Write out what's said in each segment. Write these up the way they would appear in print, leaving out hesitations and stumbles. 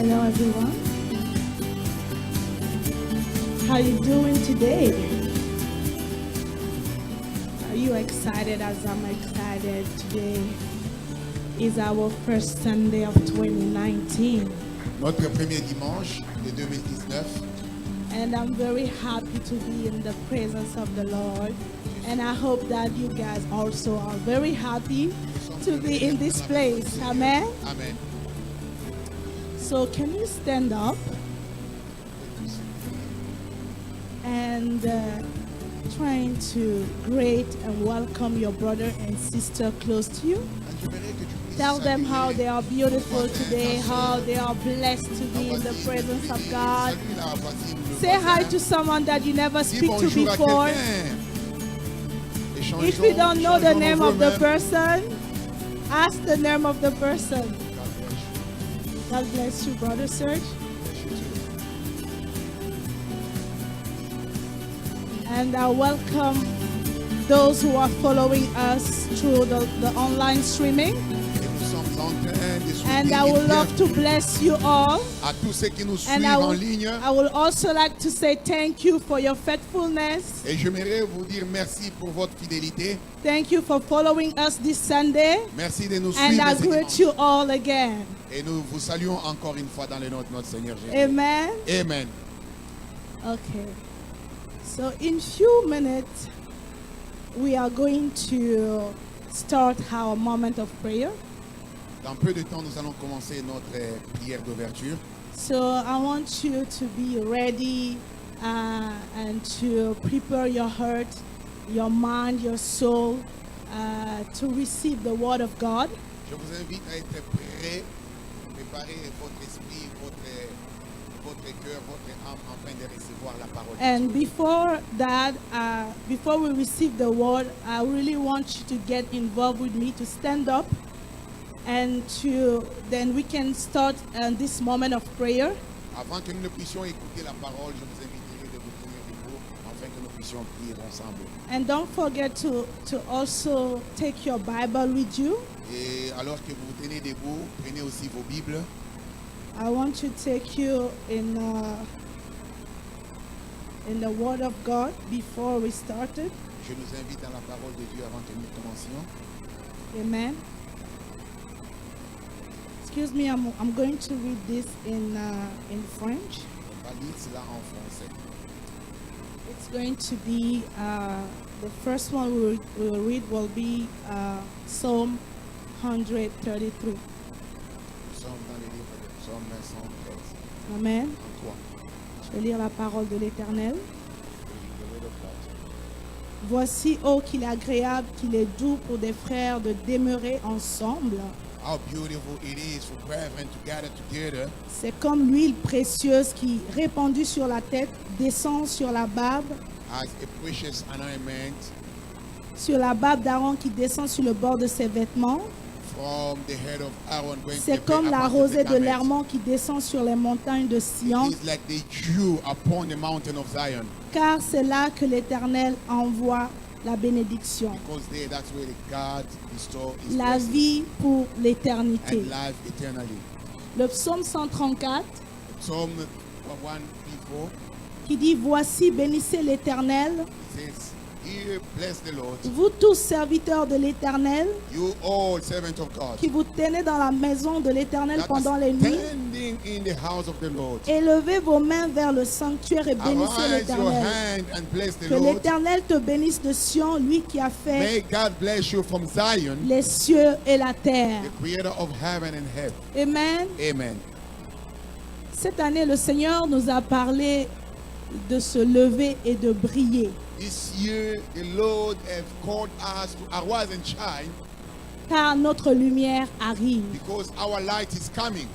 Hello everyone. How you doing today? Are you excited as I'm excited? Today is our first Sunday of 2019. Notre premier dimanche de 2019. And I'm very happy to be in the presence of the Lord. And I hope that you guys also are very happy to be in this place. Amen. Amen. So can you stand up and trying to greet and welcome your brother and sister close to you? Tell them how they are beautiful today, how they are blessed to be in the presence of God. Say hi to someone that you never speak to before. If you don't know the name of the person, ask the name of the person. God bless you, Brother Serge. And I welcome those who are following us through the online streaming. And I would love to bless you all. À tous ceux qui nous suivent And en ligne. I would also like to say thank you for your faithfulness. Et j'aimerais vous dire merci pour votre fidélité. Thank you for following us this Sunday. Merci de nous And suivre I ce greet dimanche. you all again. Et nous vous saluons encore une fois dans le nom de notre Seigneur Jésus. Amen. Amen. Okay. So in few minutes, we are going to start our moment of prayer. Dans peu de temps, nous allons commencer notre prière d'ouverture. So I want you to be ready and to prepare your heart, your mind, your soul to receive the word of God. Je vous invite à être prêts, préparer votre esprit, votre cœur, votre âme afin de recevoir la parole. And before that, before we receive the word, I really want you to get involved with me, to stand up, and then we can start this moment of prayer. Avant que nous ne puissions écouter la parole, je vous inviterai de vous tenir debout afin que nous puissions prier ensemble. And don't forget to also take your Bible with you. Et alors que vous vous tenez debout, prenez aussi vos Bibles. I want to take you in the Word of God before we started. Je nous invite dans la parole de Dieu avant que nous commencions. Amen. Excuse me, I'm going to read this in French. On va lire cela en français. It's going to be the first one we will read will be Psalm 133. Nous sommes dans le livre de Psaume 113. Amen. 3. Je vais lire la parole de l'Éternel. The word of God. Voici, oh, qu'il est agréable, qu'il est doux pour des frères de demeurer ensemble. How beautiful it is for brethren to gather together. C'est comme l'huile précieuse qui, répandue sur la tête, descend sur la barbe As a precious anointment d'Aaron qui descend sur le bord de ses vêtements. from the head of Aaron going to C'est the comme la upper rosée de garment. l'Hermon qui descend sur les montagnes de Sion, It is like the dew upon the mountain of Zion. car c'est là que l'Éternel envoie la bénédiction, Because there, that's where the God bestows his la blessing vie pour l'éternité. and life eternally. Le psaume 134 Psalm 1:4 qui dit « Voici, bénissez l'Éternel, says, "Here, bless the Lord, vous tous serviteurs de l'Éternel, you all servants of God, qui vous tenez dans la maison de l'Éternel that pendant are les nuits. standing in the house of the Lord. Élevez vos mains vers le sanctuaire et bénissez Arise your l'Éternel. hand and bless the Que Lord. l'Éternel te bénisse de Sion, lui qui a fait May God bless you from Zion, les cieux et la terre. the creator of heaven and earth." Amen. Amen. Cette année, le Seigneur nous a parlé de se lever et de briller. This year, the Lord has called us to arise and shine Car notre lumière arrive. because our light is coming.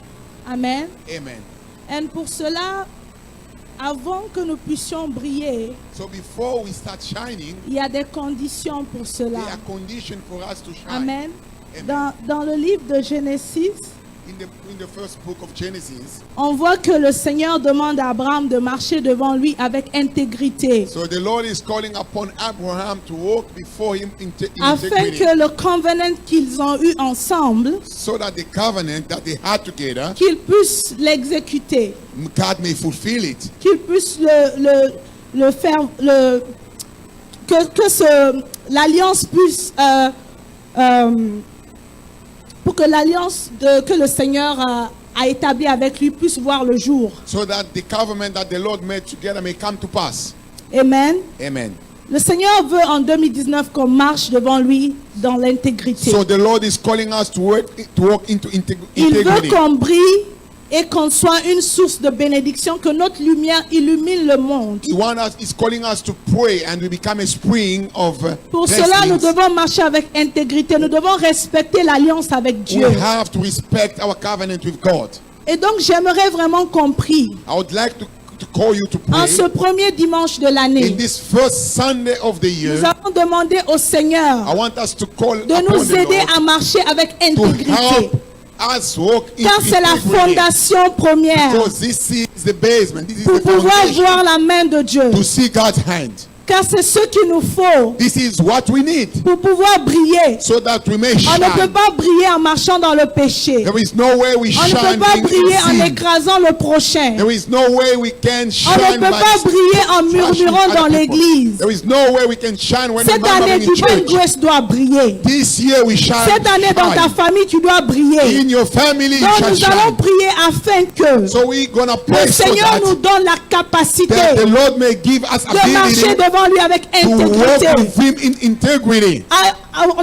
Amen. Amen. Et pour cela, avant que nous puissions briller, So before we start shining, il y a des conditions pour there cela. are conditions for us to shine. Amen. Amen. Dans le livre de Genèse, in the first book of Genesis, on voit que le Seigneur demande à Abraham de marcher devant lui avec intégrité, so the Lord is calling upon Abraham to walk before him in afin integrity, que le covenant qu'ils ont eu ensemble, so that the covenant that they had together, qu'ils puissent l'exécuter, God may fulfill it. qu'ils puissent le faire, l'alliance puisse, pour que l'alliance que le Seigneur a établie avec lui puisse voir le jour. So that the covenant that the Lord made together may come to pass. Amen. Amen. Le Seigneur veut en 2019 qu'on marche devant lui dans l'intégrité. So the Lord is calling us to walk into Il veut integrity. qu'on brille et qu'on soit une source de bénédiction, que notre lumière illumine le monde. He's calling us to pray and we become a spring of Pour cela, nous blessings. devons marcher avec intégrité. Nous devons respecter l'alliance avec Dieu. We have to respect our covenant with God. Et donc, j'aimerais vraiment qu'on prie I would like to call you to en pray. ce premier dimanche de In l'année. this first Sunday of the year, Nous allons demander au Seigneur I want us to call de upon nous the aider Lord à marcher avec to intégrité. help us walk into Car c'est la integrity. fondation première Because this is the basement, this is pour the pouvoir foundation voir la main de Dieu. to see God's hand. Car c'est ce qu'il nous faut This is what we need pour pouvoir briller. so that we may On ne peut shine. pas briller en marchant dans le péché. There is no way we On ne peut shine pas in briller en sin. écrasant le prochain. There is no way we can On ne shine peut by pas briller en trashing murmurant dans other people. l'église. There is no way we can shine when we're Cette année, murmuring in Divine church. Grace doit briller. This year we shine. Cette année, dans ta shine. famille, tu dois briller. In your family, you Donc, shall nous allons shine. prier afin que So we're gonna le pray so Seigneur nous that donne la capacité the Lord may give us de marcher ability devant lui avec to walk intégrité. with Him in integrity.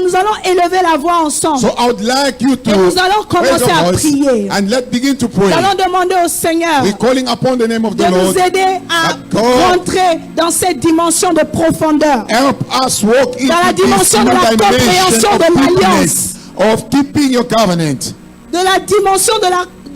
Nous allons élever la voix ensemble. So I would like you to Et nous allons raise commencer your à voice prier. and let's begin to pray. Nous allons demander au Seigneur We're calling upon the name of de the nous Lord. aider à that God rentrer dans cette dimension de profondeur. help us walk into Dans la this dimension new de la dimension compréhension of de l'alliance. deepness, of keeping your covenant. De la dimension de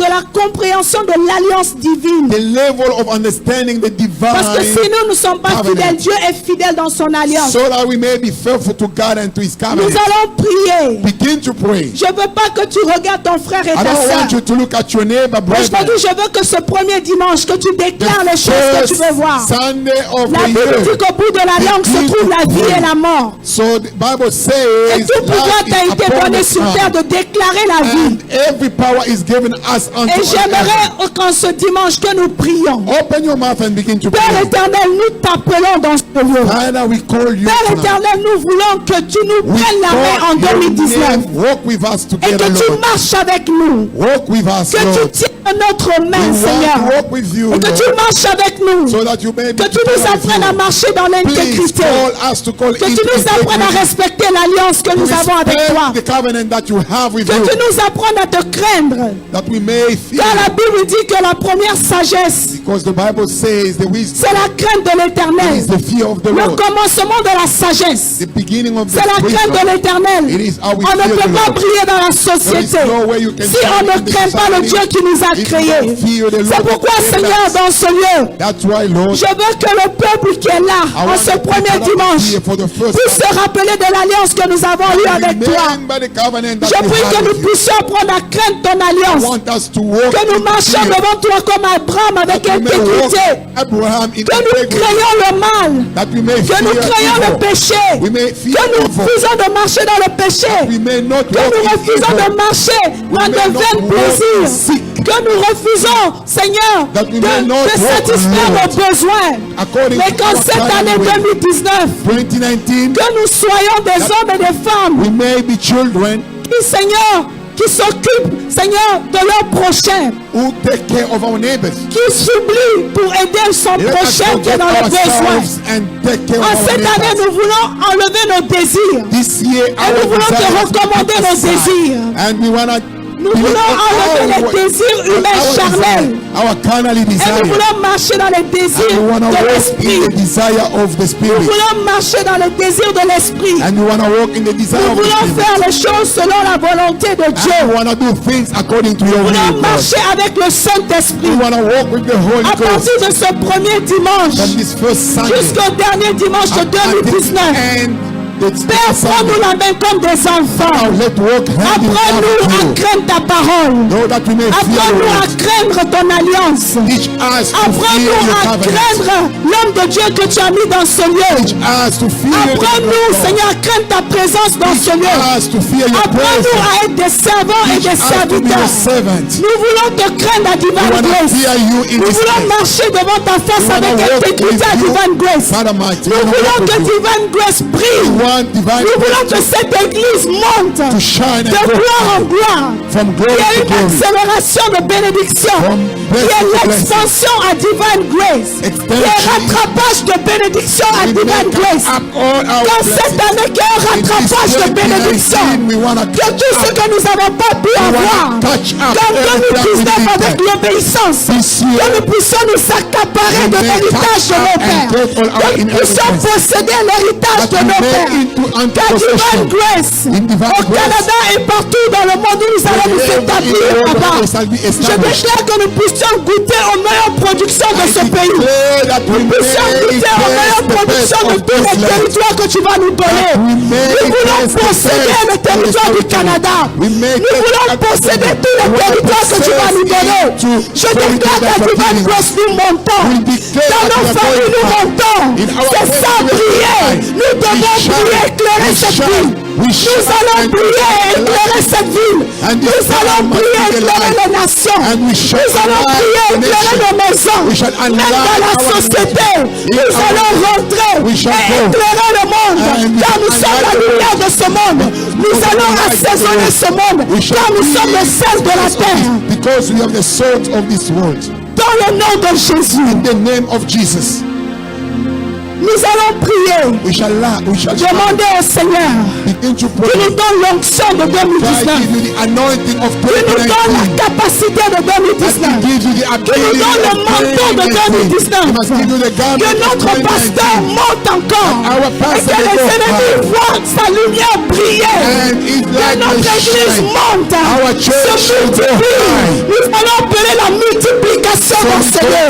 la compréhension de l'alliance divine. The level of understanding the Parce que si divine, nous ne sommes pas covenant. fidèles, Dieu est fidèle dans son alliance. so that we may be faithful to God and to His Nous covenant. allons prier. Begin to pray. Je ne veux pas que tu regardes ton frère et I ta don't soeur. want you to look at your neighbor, brother. Aujourd'hui, je veux que ce premier dimanche, que tu déclares les choses que tu veux voir. Sunday of La the Bible dit year. qu'au bout de la langue se trouve la vie et la mort. So the Bible Et says tout pouvoir life t'a is été upon donné the sur terre tongue, de déclarer la vie. and every power is given us unto Et us. j'aimerais qu'en ce dimanche que nous prions. Open your mouth and begin to Père pray. éternel, nous t'appelons dans ce lieu. Father, we call you Père tonight. éternel, nous voulons que tu nous We prennes la main en call your 2019 name. Walk with us et together, que tu Lord. marches avec nous. Walk with us, Que tu Lord. tiennes notre We main, want to Seigneur. walk with you, Et que tu Lord, marches avec nous. so that you may be Que tu nous together with apprennes à you. marcher dans Please l'intégrité. call us to call Que tu into nous apprennes à integrity. respecter l'alliance que To nous avons avec toi. respect the covenant that you have with Que you, tu nous apprennes à te craindre. that we may fear. Car la Bible dit que la première sagesse, Because the Bible says the wisdom c'est la crainte de is l'éternel. the fear of the Le Lord. commencement de la sagesse, The beginning of the c'est la crainte de wisdom. l'éternel. It is how we On ne fear peut the pas Lord. briller dans la There is société no way you can si on shine ne in the craint pas le society Dieu qui nous a if you créés. don't fear the C'est Lord. pourquoi, Seigneur, dans ce lieu, That's why, Lord, je veux que le peuple qui est là, I en want ce the premier people that are dimanche, here for the first puisse se rappeler de l'alliance que nous avons eue avec toi. remember the covenant that Je we prie have que nous with you. puissions apprendre à craindre ton I alliance. want us to walk Que nous in marchions fear. devant toi comme Abraham avec That we may walk intégrité. Abraham in Que nous integrity. craignons le mal. That we may Que nous fear craignons le evil. péché. We may fear Que nous evil. refusons de marcher dans le péché. We may not Que walk nous in refusons de evil. marcher dans may de not vains walk plaisirs. sick. Que nous refusons, Seigneur, That we may not de walk satisfaire alone. nos besoins. According Mais to qu'en our cette année covenant, 2019, 2019, que nous soyons des hommes et des femmes we may be children qui, Seigneur, qui s'occupent, Seigneur, de leur prochain, who take care of our neighbors. qui s'oublient pour aider son Let us prochain qui est forget dans le besoin. ourselves and take care En of our cette année, neighbors. nous voulons enlever nos désirs. This year, Et nous voulons te recommander nos désirs. and we wanna Nous voulons enlever les désirs humains charnels. our carnally Et nous desire. voulons marcher dans les désirs And we wanna de walk in l'esprit. the desire of the Nous Spirit. voulons marcher dans les désirs de l'esprit. And we wanna walk in the desire Nous of the voulons Spirit. faire les choses selon la volonté de And we Dieu. wanna do things according to your Nous will, voulons Lord. marcher avec le We Saint-Esprit. wanna walk with the Holy À Ghost partir de ce premier dimanche from this first Sunday jusqu'au dernier dimanche de at the 2019. end Père, prends-nous la main comme des enfants. Apprends-nous à craindre ta parole. Apprends-nous à craindre ton alliance. Apprends-nous à craindre l'homme de Dieu que tu as mis dans ce lieu. Apprends-nous, Seigneur, à craindre ta présence dans ce lieu. Apprends-nous à être des servants et des serviteurs. Nous voulons te craindre à Divine Grace. Nous voulons marcher devant ta face avec intégrité à Divine Grace. Nous voulons que Divine Grace brille. Nous voulons que cette église monte de gloire en gloire. Il y a une accélération de bénédiction. Il y a l'expansion à Divine Grace. Il y a un rattrapage de bénédiction à Divine Grace. Dans cette année, qu'il y a un rattrapage de bénédiction. Que tout ce que nous n'avons pas pu avoir, comme 2019 avec l'obéissance, que nous puissions nous accaparer de l'héritage de nos pères. Que nous puissions posséder l'héritage de nos pères. Car Divine Grace, au Canada et partout dans le monde où nous allons nous établir là-bas, je déclare que nous puissions goûter aux meilleures productions de ce pays. Nous puissions goûter aux meilleures productions de tous les territoires que tu vas nous donner. Nous voulons posséder le territoire du Canada. Nous voulons posséder tous les territoires que tu vas nous donner. Je déclare qu'à Divine Grace, nous montons. Dans nos familles, nous montons. C'est ça, briller. Nous devons briller, éclairer cette ville. Nous allons briller, éclairer cette ville. Nous allons briller, éclairer les nations. Nous allons briller, éclairer nos maisons. Même dans la société, nous allons rentrer et éclairer le monde. Car nous sommes la lumière de ce monde. Nous allons assaisonner ce monde. Car nous sommes le sel de la terre. Because we have the salt of this world. Dans le nom de Jésus. In the name of Jesus. Nous allons prier. Demander au Seigneur qui nous donne l'onction de 2019. Qui nous donne la capacité de 2019. Qui nous donne le manteau de 2019. Que notre pasteur monte encore. Et que les ennemis voient sa lumière briller. Que notre église monte. Se multiplie. Nous allons appeler la multiplication dans ce lieu.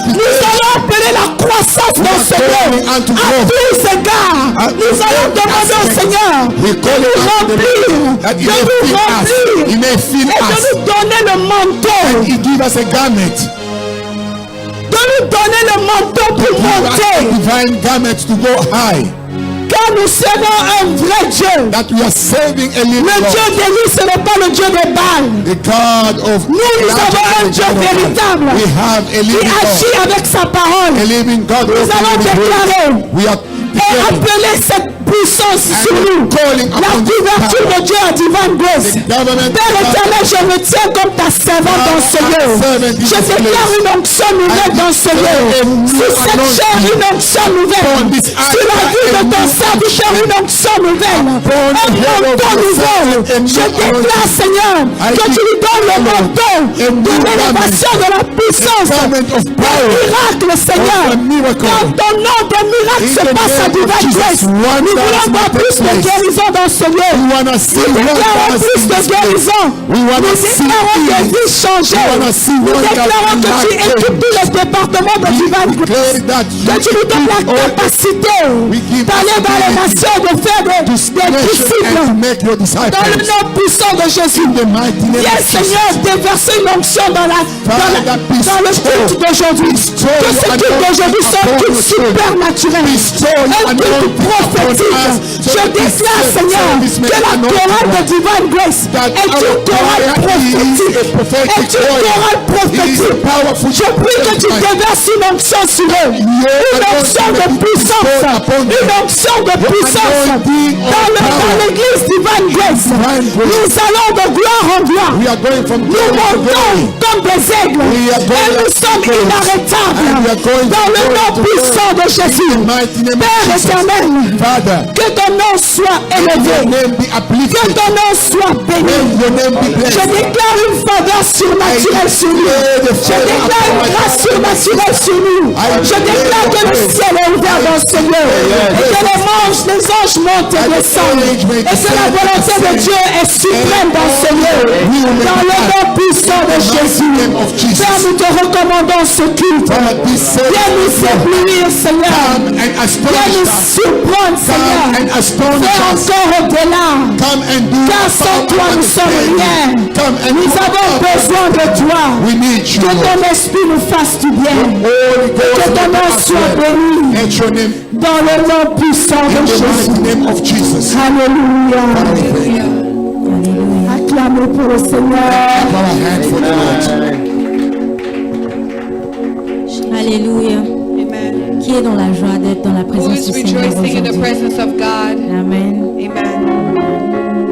Nous allons appeler la croissance dans ce lieu. À tous égards, nous allons demander au Seigneur de nous remplir, et de nous donner le manteau. De nous donner le manteau pour monter. Car nous servons un vrai Dieu. Le Dieu d'Élie, ce n'est pas le Dieu de Baal. Nous avons un Dieu véritable qui agit avec sa parole. Nous allons déclarer et appeler cette puissance sur nous. La couverture de Dieu à Divine Grace. Père éternel, je me tiens comme ta servante dans ce lieu. Je déclare une onction nouvelle dans ce lieu. Sur cette chair, une onction nouvelle. Sur la vie de ton serviteur, une onction nouvelle. Un manteau nouveau. Je déclare, Seigneur, que tu lui donnes le manteau de l'élévation de la puissance. Des miracles, Seigneur. Dans ton nom, des miracles se passent à Divine Grace. Nous voulons voir plus de guérison dans ce lieu. Nous déclarons plus de guérison. Nous déclarons des vies changées. Nous déclarons que tu équipes tous les départements de Divine Grace. Que tu nous donnes la capacité d'aller dans les nations, de faire des disciples. Dans le nom puissant de Jésus. Viens, Seigneur, déverser une onction dans le culte d'aujourd'hui. Que ce culte d'aujourd'hui soit un culte supernaturel. Un culte prophétique. Je déclare, Seigneur, que la chorale de Divine Grace est une chorale prophétique. Je prie que tu déverses une onction sur eux. Une onction de puissance. Une onction de puissance. Dans l'église Divine Grace. Nous allons de gloire en gloire. Nous montons comme des aigles. Et nous sommes inarrêtables. Dans le nom puissant de Jésus. Père éternel, que ton nom soit élevé, que ton nom soit béni. Je déclare une faveur surnaturelle sur nous. Je déclare une grâce surnaturelle sur nous. Je déclare que le ciel est ouvert dans ce lieu et que les anges montent et descendent et que la volonté de Dieu est suprême dans ce lieu. Dans le nom puissant de Jésus. Père, nous te recommandons ce culte. Viens nous éblouir, Seigneur. Viens nous surprendre, Seigneur. and astonish Fais us. encore au-delà. Come and do Car sans toi, nous sommes rien. Come and Nous do avons our besoin de toi. We need you, Que Lord. ton esprit nous fasse du bien. Holy Ghost, Que ton nom soit béni. let your name Dans le nom puissant de in the Jésus. mighty name of Jesus. Alléluia. Hallelujah. Acclamez pour le Seigneur. Clap our hand for the Lord. Alléluia. Amen. Qui est dans la joie d'être dans la Who présence is du Seigneur rejoicing in the aujourd'hui? presence of God? Amen. Amen.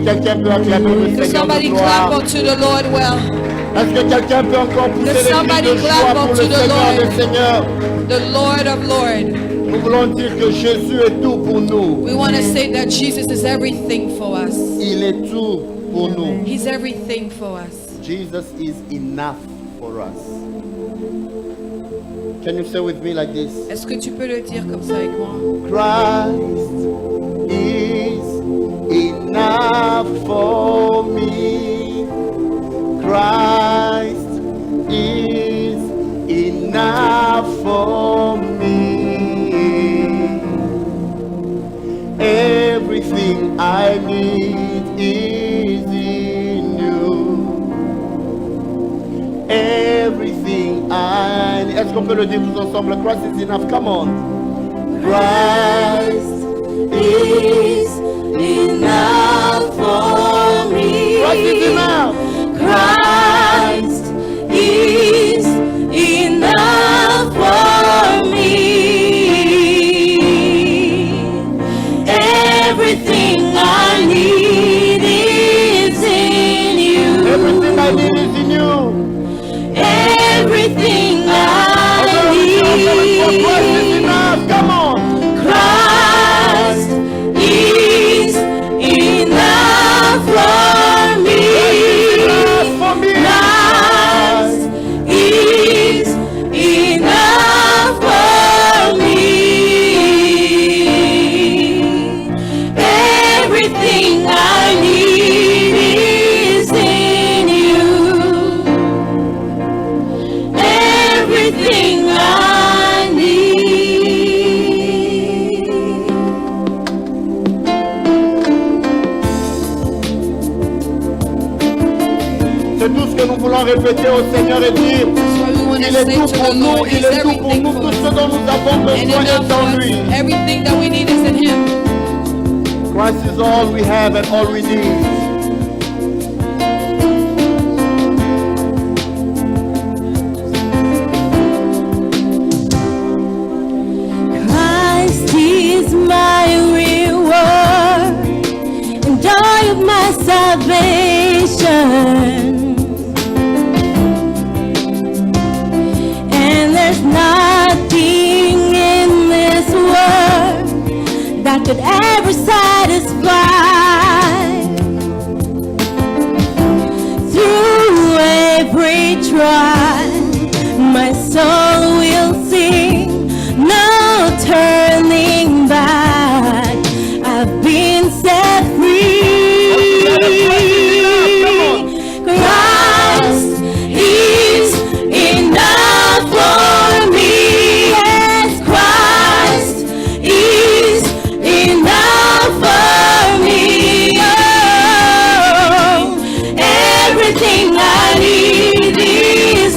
quelqu'un peut acclamer le Can Seigneur de somebody gloire? clap unto the Lord well? Est-ce que quelqu'un peut encore pousser Can les somebody cris de clap joie pour unto le the Seigneur Lord? des Seigneurs? The Lord of Lords. Nous voulons dire que Jésus est tout pour nous. We want to say that Jesus is everything for us. Il est tout pour nous. He's everything for us. Jesus is enough for us. Can you say with me like this? Est-ce que tu peux le dire comme ça avec moi? Christ is enough for me. Christ is enough for me. Everything I need is in you. Everything I need. Est-ce qu'on peut le dire tous ensemble? Christ is enough. Come on. Christ is enough for me. Christ is enough. Christ is enough for me. Everything I need is in you. Everything I need is in you. Everything I Christ is need. enough. Come on. Christ is enough for me. Enough for me. Christ is enough for me. Everything I need is in you. Everything I need. C'est tout ce que nous voulons répéter au Seigneur et dire. That's why we want to Il est say tout to pour the nous, Lord, il He's est tout pour everything nous. for Tout us. ce dont nous avons And besoin est enough en for us. lui. Everything that we need is in Him. Christ is all we have and all we need. Christ is my reward and joy of my salvation. And there's nothing in this world that could ever satisfy. Through every trial, my soul will sing, no turning back. I've been set free. Christ is enough for me. Yes, Christ is enough for me. Oh, everything I need is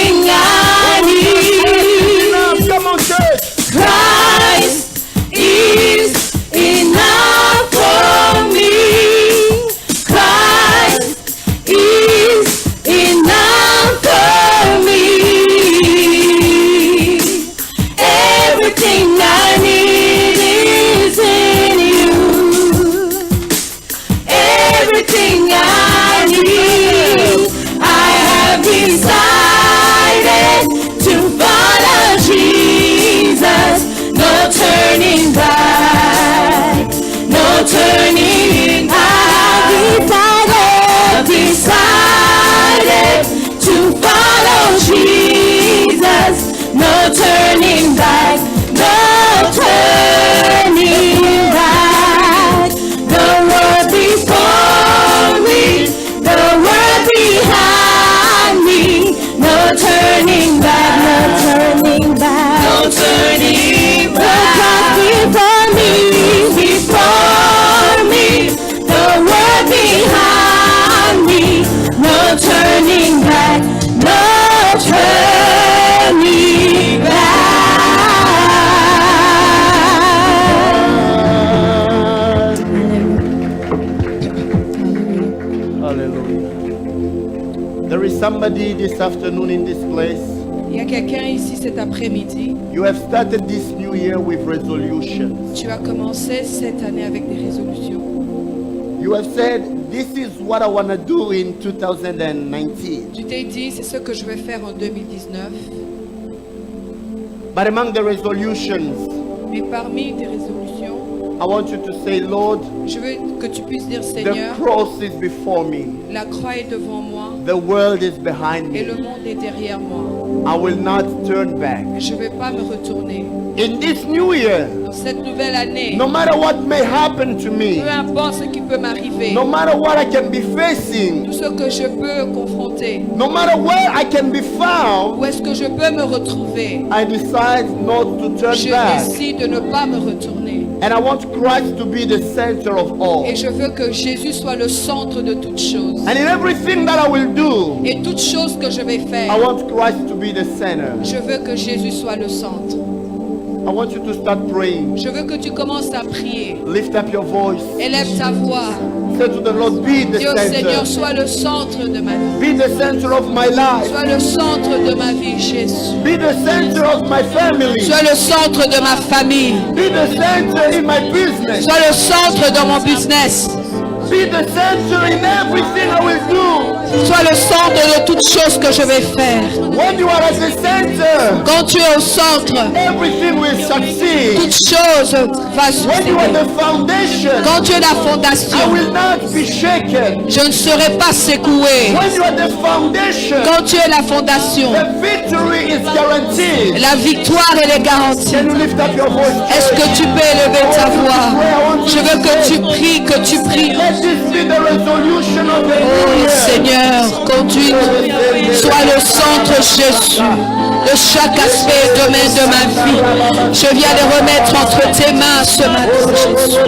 everything I need. Come on, church. Christ is enough for me. Christ is enough for me. Everything I need is in you. Everything I need, I have decided to follow Jesus. No turning back, no turning back. I've decided to follow Jesus. No turning back, no turning back. The world before me, the world behind me. No turning back, no turning back, no turning back. The cross before me, the world behind me. No turning back, no turning back. Hallelujah. There is somebody this afternoon in this place. Il y a quelqu'un ici cet après-midi. You have started this new year with resolutions. Tu as commencé cette année avec des résolutions. You have said, this is what I want to do in 2019. Tu t'es dit, c'est ce que je vais faire en 2019. But among the resolutions, Mais parmi tes résolutions, I want you to say, Lord, je veux que tu puisses dire, the Seigneur, cross is before me. la croix est devant moi The world is behind et le me. monde est derrière moi. I will not turn back. Je ne vais pas me retourner. In this new year, Dans cette nouvelle année, no matter what may happen to me, peu importe ce qui peut m'arriver, no matter what I can be facing, tout ce que je peux confronter, no matter where I can be found, où est-ce que je peux me retrouver, I decide not to turn je back. décide de ne pas me retourner. And I want Christ to be the center of all. Et je veux que Jésus soit le centre de toutes choses. And in everything that I will do, Et toutes choses que je vais I faire, want Christ to be the center. je veux que Jésus soit le centre. I want you to start praying. Je veux que tu commences à prier. Lift up your voice. Élève ta voix. Say to the Lord, be the Dis au Seigneur, center. sois le centre de ma vie. Be the center of my life. Sois le centre de ma vie, Jésus. Be the center of my family. Sois le centre de ma famille. Be the center in my business. Sois le centre de mon business. Be the center in everything I will do. Sois le centre de toutes choses que je vais faire. When you are at the center, Quand tu es au centre, everything will succeed. toute chose va When you are succéder. the foundation, Quand tu es la I fondation, will not be shaken. je ne serai pas secoué. When you are the foundation, Quand tu es la fondation, the victory is guaranteed. la victoire elle est garantie. Can you lift up your voice? Est-ce que tu peux élever ta voix? Je veux que tu pries, que tu pries. Let this be the resolution of the Oh new year. Seigneur, conduis-nous. Sois le centre, Jésus, de chaque aspect et domaine de ma vie. Je viens les remettre entre tes mains ce matin, Jésus.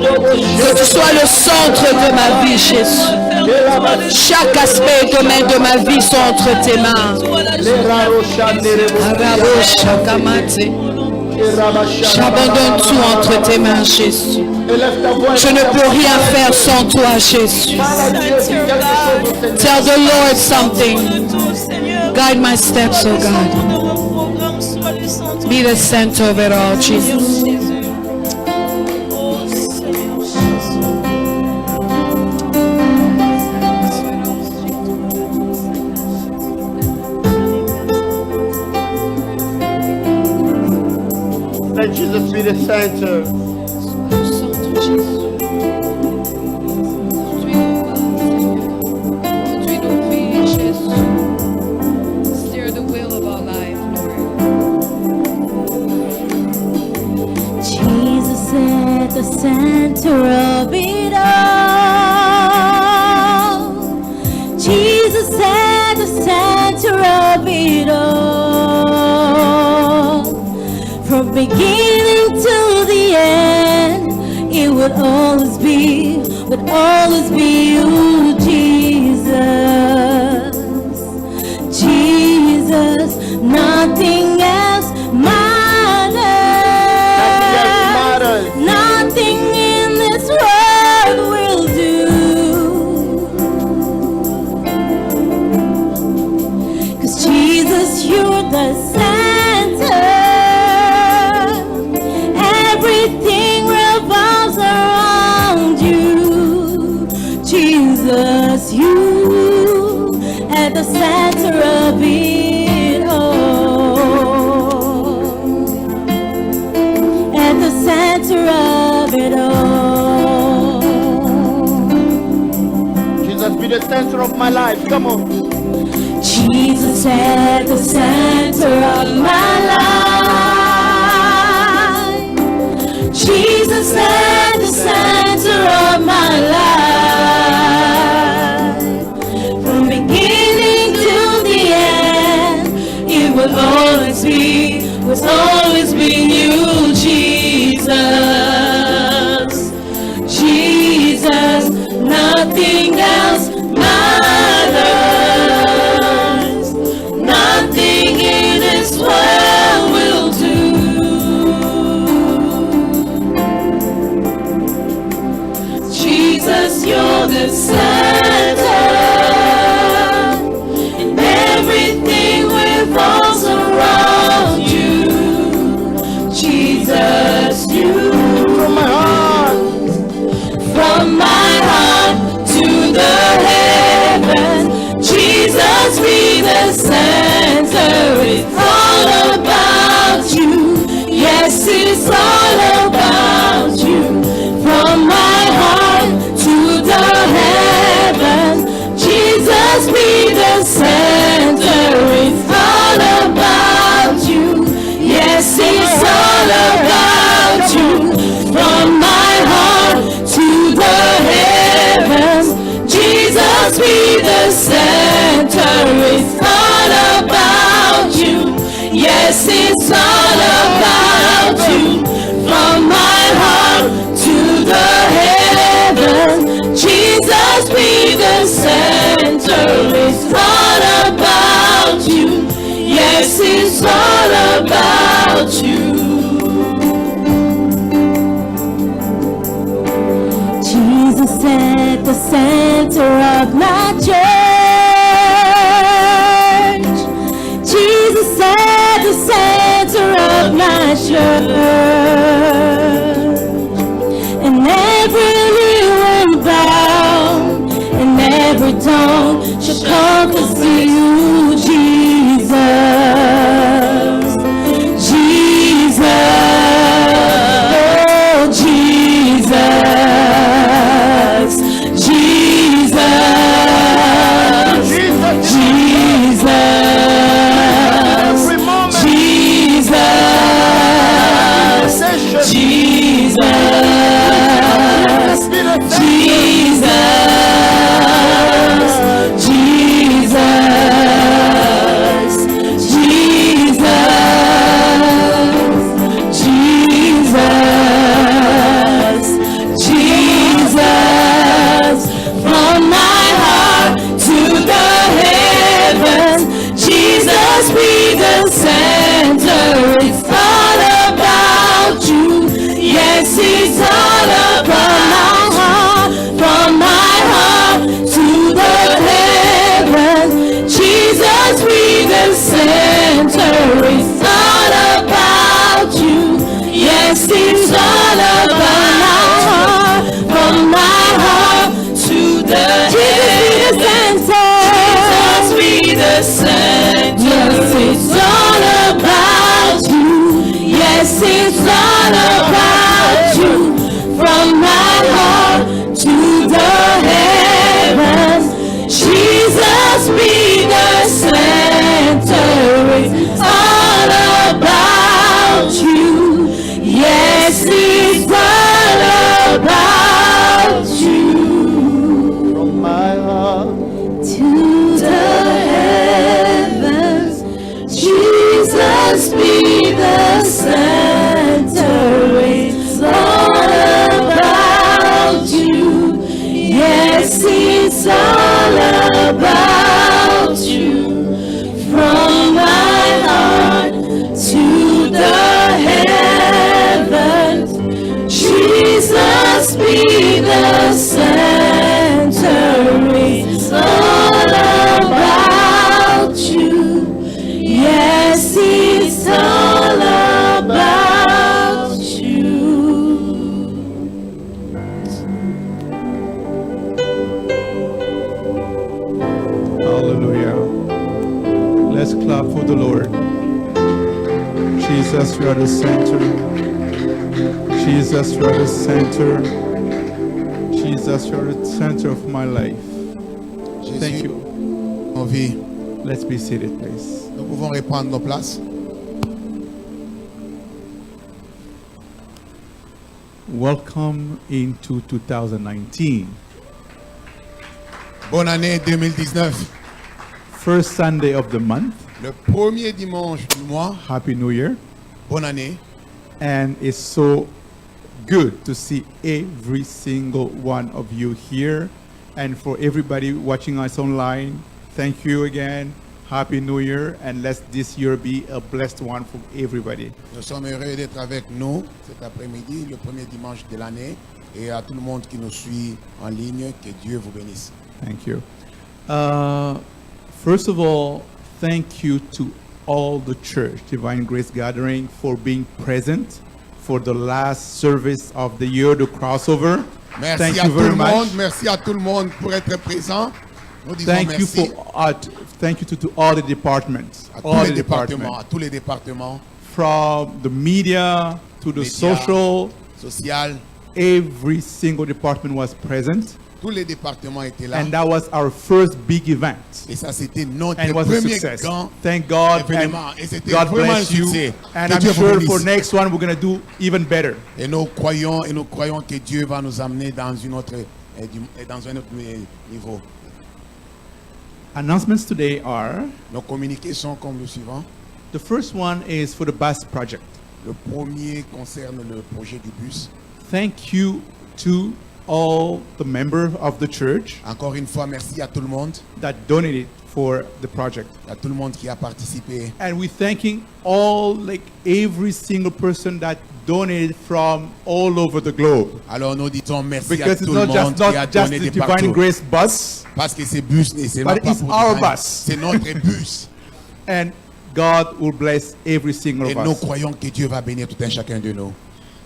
Que tu sois le centre de ma vie, Jésus. Chaque aspect et domaine de ma vie sont entre tes mains. Arabo shakamate. J'abandonne tout entre tes mains, Jésus. Je ne peux rien faire sans toi, Jésus. Tell the Lord something. Guide my steps, oh God. Be the center of it all, Jesus. Let Jesus be the center. Steer the wheel of our life, Lord. Jesus at the center of it all. Jesus at the center of it all. From beginning to the end, it would always be you, Jesus. Jesus, Nothing else matters. Nothing in this world will do. 'Cause Jesus, you're the center. Everything revolves around you. Jesus, you at the center of it all. At the center of it all. Jesus, be the center of my life. Come on. Jesus at the center of my life. Jesus at the center of my life. From beginning to the end, it will always be you, Jesus. Jesus, nothing else matters. Nothing in this world will do. Jesus, you're the center, and everything revolves around you. Jesus, you. From my heart. From my heart to the heaven, Jesus be the center. It's all about you. Yes, it's all about you. From my heart to the heaven, Jesus be the center. It's all about you. Yes, it's all about you. From my heart to the heavens, Jesus be the center. It's all about you. Yes, it's all about you. From my heart to the heavens, Jesus be the center. It's all about you. Yes, it's all about you. Jesus at the center of my church. Jesus at the center of my church. And every knee will bow, and every tongue shall confess to you, Jesus. Jesus. Oh, Jesus. Jesus. Jesus. Every moment. Jesus. Jesus. Jesus. Jesus. Jesus. From my heart to the heavens, Jesus be the center. It's all about you. Yes, it's all about my heart. From my heart to the heavens, Jesus be the center. It's all about you. Yes, it's all about my heart. From my heart to the heavens, Jesus be the center. Yes, it's all about you. Yes, it's all about you. From my heart to the heavens, Jesus be the center. It's all about you. Yes, it's all about you. From my heart. To the heavens, Jesus be the center. It's all about you. Yes, it's all about you. From my heart for the Lord. Jesus, you are the center. Jesus, you are the center. Jesus, you are the center of my life. Thank Jésus, you. en vie. Let's be seated, please. Nous pouvons reprendre nos places. Welcome into 2019. Bonne année 2019. First Sunday of the month. Le premier dimanche du mois. Happy New Year. Bonne année. And it's so good to see every single one of you here. And for everybody watching us online, thank you again. Happy New Year. And let this year be a blessed one for everybody. Nous sommes heureux d'être avec nous cet après-midi, le premier dimanche de l'année. Et à tout le monde qui nous suit en ligne, que Dieu vous bénisse. Thank you. First of all, thank you to all the church, Divine Grace Gathering, for being present for the last service of the year, the crossover. Merci Thank à you tout very le much. monde. Merci à tout le monde pour être présent. Nous disons Thank you merci thank you to all the departments, à all tous les the départements, à tous les départements, from the media to the Media. social. social. Every single department was present, Tous les départements étaient là. and that was our first big event. Et ça, c'était notre And it was a premier success. grand Thank God, and événement. Et c'était God vraiment un bless you. succès. And Que I'm Dieu vous sure bénisse. for next one we're gonna do even better. Et nous croyons que Dieu va nous amener dans dans un autre niveau. Announcements today are, Nos communiqués sont comme le suivant. the first one is for the bus project. Le premier concerne le projet du bus. Thank you to all the members of the church Encore une fois, merci à tout le monde, that donated for the project. à tout le monde qui a participé. And we're thanking every single person that donated from all over the globe. Alors nous disons merci à Because it's tout le not monde qui a just the donné de Divine partout. Grace bus, Parce que ces bus, c'est But pas it's pour our Divine, bus. c'est notre bus. and God will bless every single Et of nous us. croyons que Dieu va bénir tout un chacun de nous.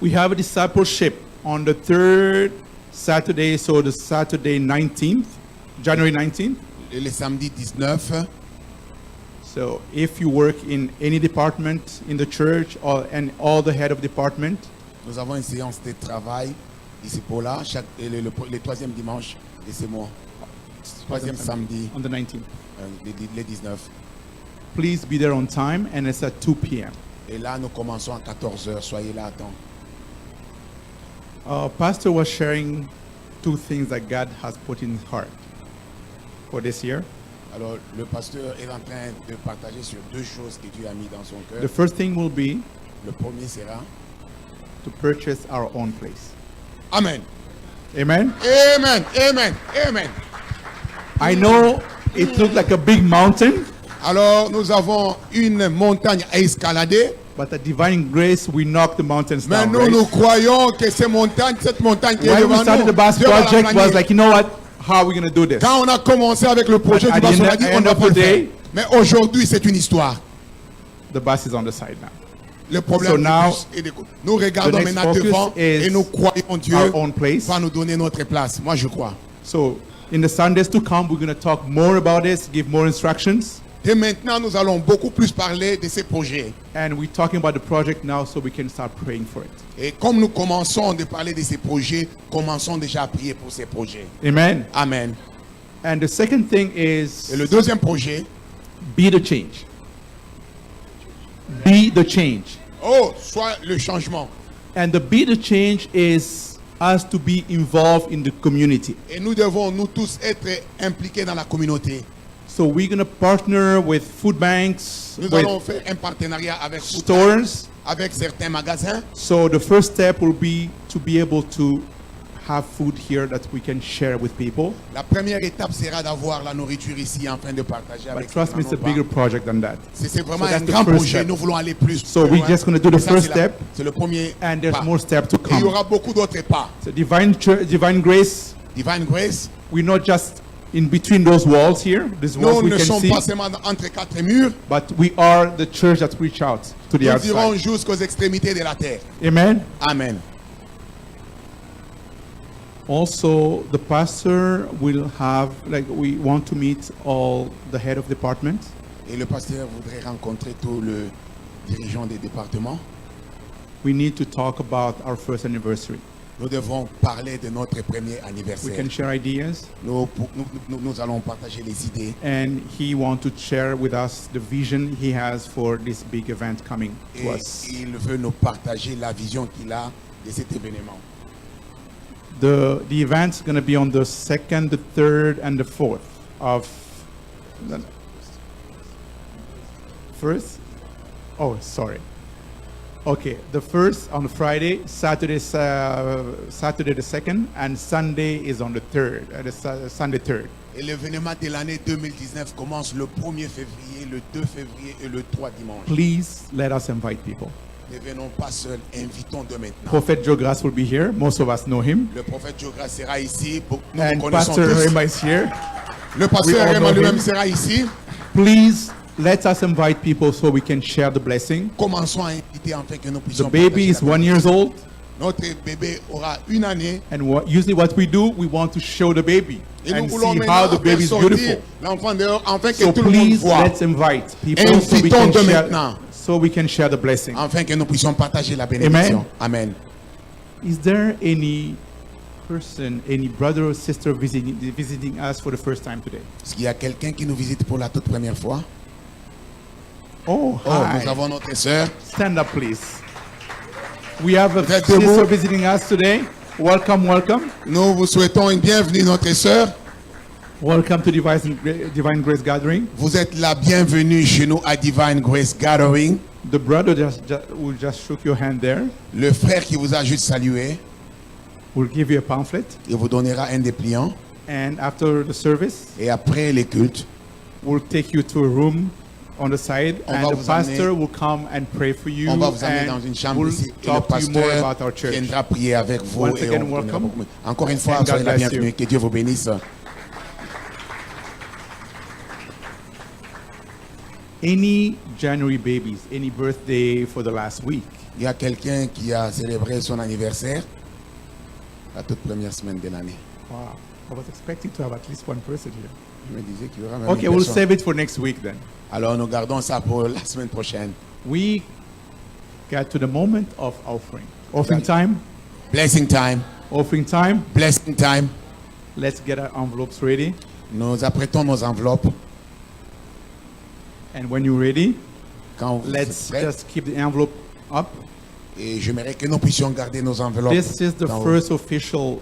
We have a discipleship on the third Saturday, so the Saturday 19th, January 19th. Et le samedi 19, So if you work in any department in the church and all the head of department, nous avons une séance de travail ici pour là, le troisième dimanche de ce mois. Troisième samedi, on the 19th, le 19. please be there on time, and it's at 2 p.m. Et là, nous commençons à 14h. Soyez là à temps. Pastor was sharing two things that God has put in his heart for this year. Alors, le pasteur est en train de partager sur deux choses que Dieu a mis dans son The cœur. first thing will be Le premier sera to purchase our own place. Amen. Amen. Amen. Amen. Amen. I know it looked like a big mountain, Alors, nous avons une montagne à escalader. but the divine grace, we knocked the mountains Mais down. nous, right? nous croyons que cette montagne qui est When we devant started nous, the bus Dieu va la project, was planer. like, you know what? How are we going to do this? Quand on a commencé avec le projet At du the bus, on a end- dit on end va of pas le the faire. day- Mais aujourd'hui, c'est une histoire. The bus is on the side now. Le problème So du now, bus est de- nous regardons the next maintenant focus devant is et nous croyons Dieu our own place. va nous donner notre place. Moi, je crois. So in the Sundays to come, we're going to talk more about this, give more instructions. Et maintenant, nous allons beaucoup plus parler de ces projets. And we're talking about the project now so we can start praying for it. Et comme nous commençons de parler de ces projets, commençons déjà à prier pour ces projets. Amen. Amen. And the second thing Et is le deuxième projet, be the change. Be the change. soit le changement. And the be the change is us to be involved in the community. Et nous devons, nous tous, être impliqués dans la communauté. So we're going to partner with food banks, Nous allons with faire un partenariat avec stores. avec certains magasins. So the first step will be to be able to have food here that we can share with people. La première étape sera d'avoir la nourriture ici afin de partager avec But trust me, it's a nos bigger parents. project than that. C'est vraiment So un that's the grand first projet. step. Nous voulons aller plus. So plus we're loin. just gonna do the Et ça, first c'est la- step. C'est le premier And there's pas. more steps to Et il y come. aura beaucoup d'autres pas. So divine grace, Divine Grace, we're not just in between those walls here, these walls nous we ne can sommes see, pas seulement entre quatre murs. but we are the church that reach out to the Nous irons outside. jusqu'aux extrémités de la terre. Amen. Amen. Also, the pastor will have, we want to meet all the head of departments. Et le pasteur voudrait rencontrer tous les dirigeants des départements. We need to talk about our first anniversary. Nous devons parler de notre premier We anniversaire. can share ideas, Nous allons partager les idées. and he wants to share with us the vision he has for this big event coming to Et us. il veut nous partager la vision qu'il a de cet événement. The event's going to be on the 2nd, the 3rd, and the 4th of first. Oh, sorry. Okay, the first on Friday, Saturday the 2nd, and Sunday is on the 3rd, Sunday 3rd. Et l'événement de l'année 2019 commence le 1er février, le 2 février et le 3 dimanche. Please let us invite people. Ne venons pas seuls, invitons de maintenant. Prophet Joe Grass will be here. Most of us know him. Le prophète Jogra sera ici. Nous And connaissons Pastor tous. Rema is here. Le We pasteur all Raymond know lui-même him. sera ici. Please let us invite people so we can share the blessing. Commençons à inviter afin que nous The puissions baby is partager la 1 year old, Notre bébé aura 1 année. and usually what we do, we want to show the baby Et nous and voulons see maintenant how the faire baby is sortir beautiful. l'enfant dehors afin que So tout le monde please voit. let's invite people so we Invitons can de share, maintenant. so we can share the blessing. Afin que nous puissions partager la bénédiction. Amen. Is there any person, any brother or sister visiting us for the first time today? Est-ce qu'il y a quelqu'un qui nous visite pour la toute première fois? Oh, Oh, hi. nous avons notre sœur. Stand up, please. We have a Vous êtes sister debout? visiting us today. Welcome, welcome. Nous vous souhaitons une bienvenue, notre sœur. Welcome to Divine Grace Gathering. Vous êtes la bienvenue chez nous à Divine Grace Gathering. The brother who just shook your hand there Le frère qui vous a juste salué, will give you a pamphlet. il vous donnera un dépliant. And after the service, Et après les cultes, we'll take you to a room on the side, On and va the vous pastor amener- will come and pray for you, on va vous amener dans une and chambre we'll ici. Et le talk to you more pasteur about our church. viendra prier avec vous. Once Et again, on vous donnera welcome. beaucoup. Encore une fois, And God soyez la bless bienvenue. you. Que Dieu vous bénisse. Any January babies, any birthday for the last week? Il y a quelqu'un qui a célébré son anniversaire la toute première semaine de l'année. Wow, I was expecting to have at least one person here. Je me disais qu'il y aura même Okay, une we'll personne. save it for next week then. Alors nous gardons ça pour la semaine prochaine. We got to the moment of offering. Offering time, Blessing time. offering time. Blessing time. Let's get our envelopes ready. Nous apprêtons nos enveloppes. And when you're ready, Quand vous êtes let's prêts. just keep the envelope up. Et j'aimerais que nous puissions garder nos enveloppes. This is the dans- first official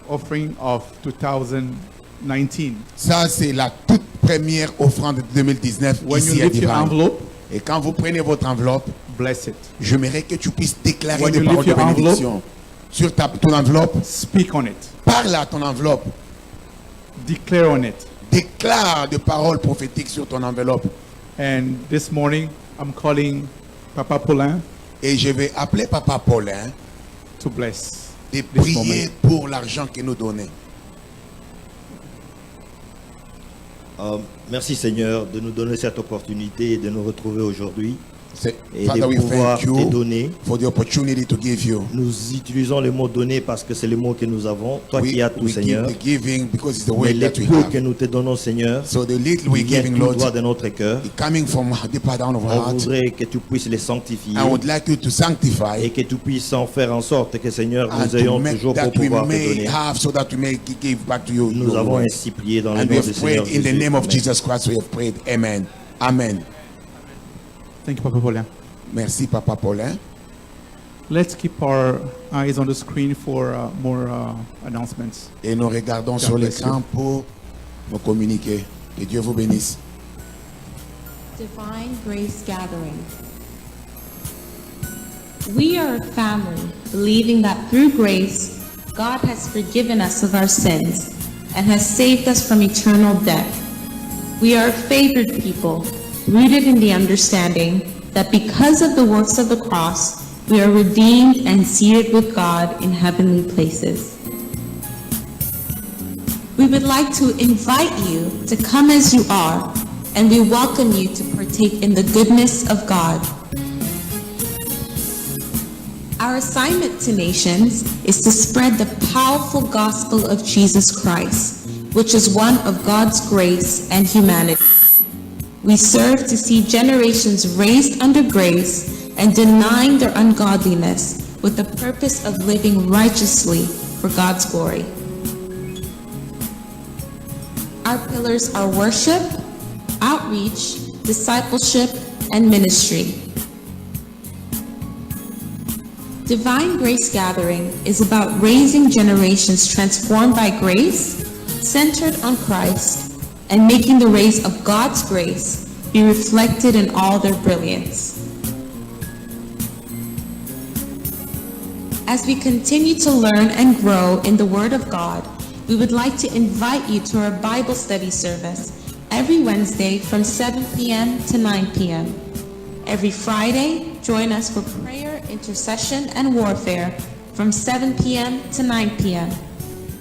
offering of 2019. Ça, c'est la toute première offrande de 2019 When you ici à lift your Divine. envelope, Et quand vous prenez votre enveloppe, bless it. j'aimerais que tu puisses déclarer When des you paroles lift de your bénédiction sur ton enveloppe. Speak on it. Parle à ton enveloppe. Declare on it. Déclare des paroles prophétiques sur ton enveloppe. And this morning, I'm calling Papa Paulin Et je vais appeler Papa Paulin to bless de this prier moment. pour l'argent qu'il nous donnait. Merci Seigneur de nous donner cette opportunité et de nous retrouver aujourd'hui C'est- et Father, de we pouvoir thank te you donner. for the opportunity to give you. Nous utilisons le mot donner parce que c'est le mot que nous avons. Toi qui as tout we give Seigneur. the giving because it's the Mais way les that we peu que have. nous te donnons Seigneur, So the little qui we're vient giving, tout Lord, droit de notre cœur. is coming from deeper down of our On heart. voudrait que tu puisses les sanctifier I would like you to sanctify et que tu puisses en faire en sorte que Seigneur and nous to ayons make toujours pour that we pouvoir te may donner. have so that we may give back to you. Nous your avons word. ainsi prié dans le And we nom have du Seigneur prayed in the Jésus. name of Amen. Jesus Christ. We have prayed. Amen. Amen. Thank you, Papa Paulin. Merci, Papa Paulin. Let's keep our eyes on the screen for more announcements. Et nous regardons God sur bless l'écran pour nous communiquer. Que Dieu vous bénisse. Divine Grace Gathering. We are a family believing that through grace, God has forgiven us of our sins and has saved us from eternal death. We are a favored people, rooted in the understanding that because of the works of the cross, we are redeemed and seated with God in heavenly places. We would like to invite you to come as you are, and we welcome you to partake in the goodness of God. Our assignment to nations is to spread the powerful gospel of Jesus Christ, which is one of God's grace and humanity. We serve to see generations raised under grace and denying their ungodliness with the purpose of living righteously for God's glory. Our pillars are worship, outreach, discipleship, and ministry. Divine Grace Gathering is about raising generations transformed by grace, centered on Christ, and making the rays of God's grace be reflected in all their brilliance. As we continue to learn and grow in the Word of God, we would like to invite you to our Bible study service every Wednesday from 7 p.m. to 9 p.m. Every Friday, join us for prayer, intercession, and warfare from 7 p.m. to 9 p.m.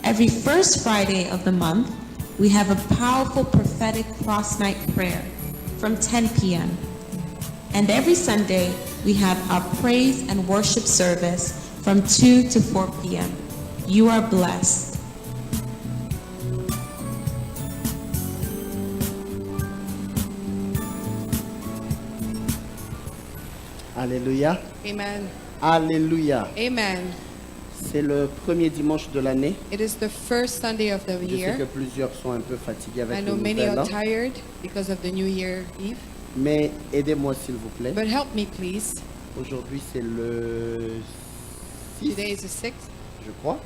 Every first Friday of the month, we have a powerful prophetic cross-night prayer from 10 p.m. And every Sunday, we have our praise and worship service from 2 to 4 p.m. You are blessed. Alléluia. Amen. Alléluia. Amen. C'est le premier dimanche de l'année. It is the first Sunday of the Je sais que year. plusieurs sont un peu fatigués I avec know le many nouvel are an, tired because of the New Year Eve. mais aidez-moi s'il vous plaît. But help me, please. Aujourd'hui c'est le 6, Today is the 6th. je crois.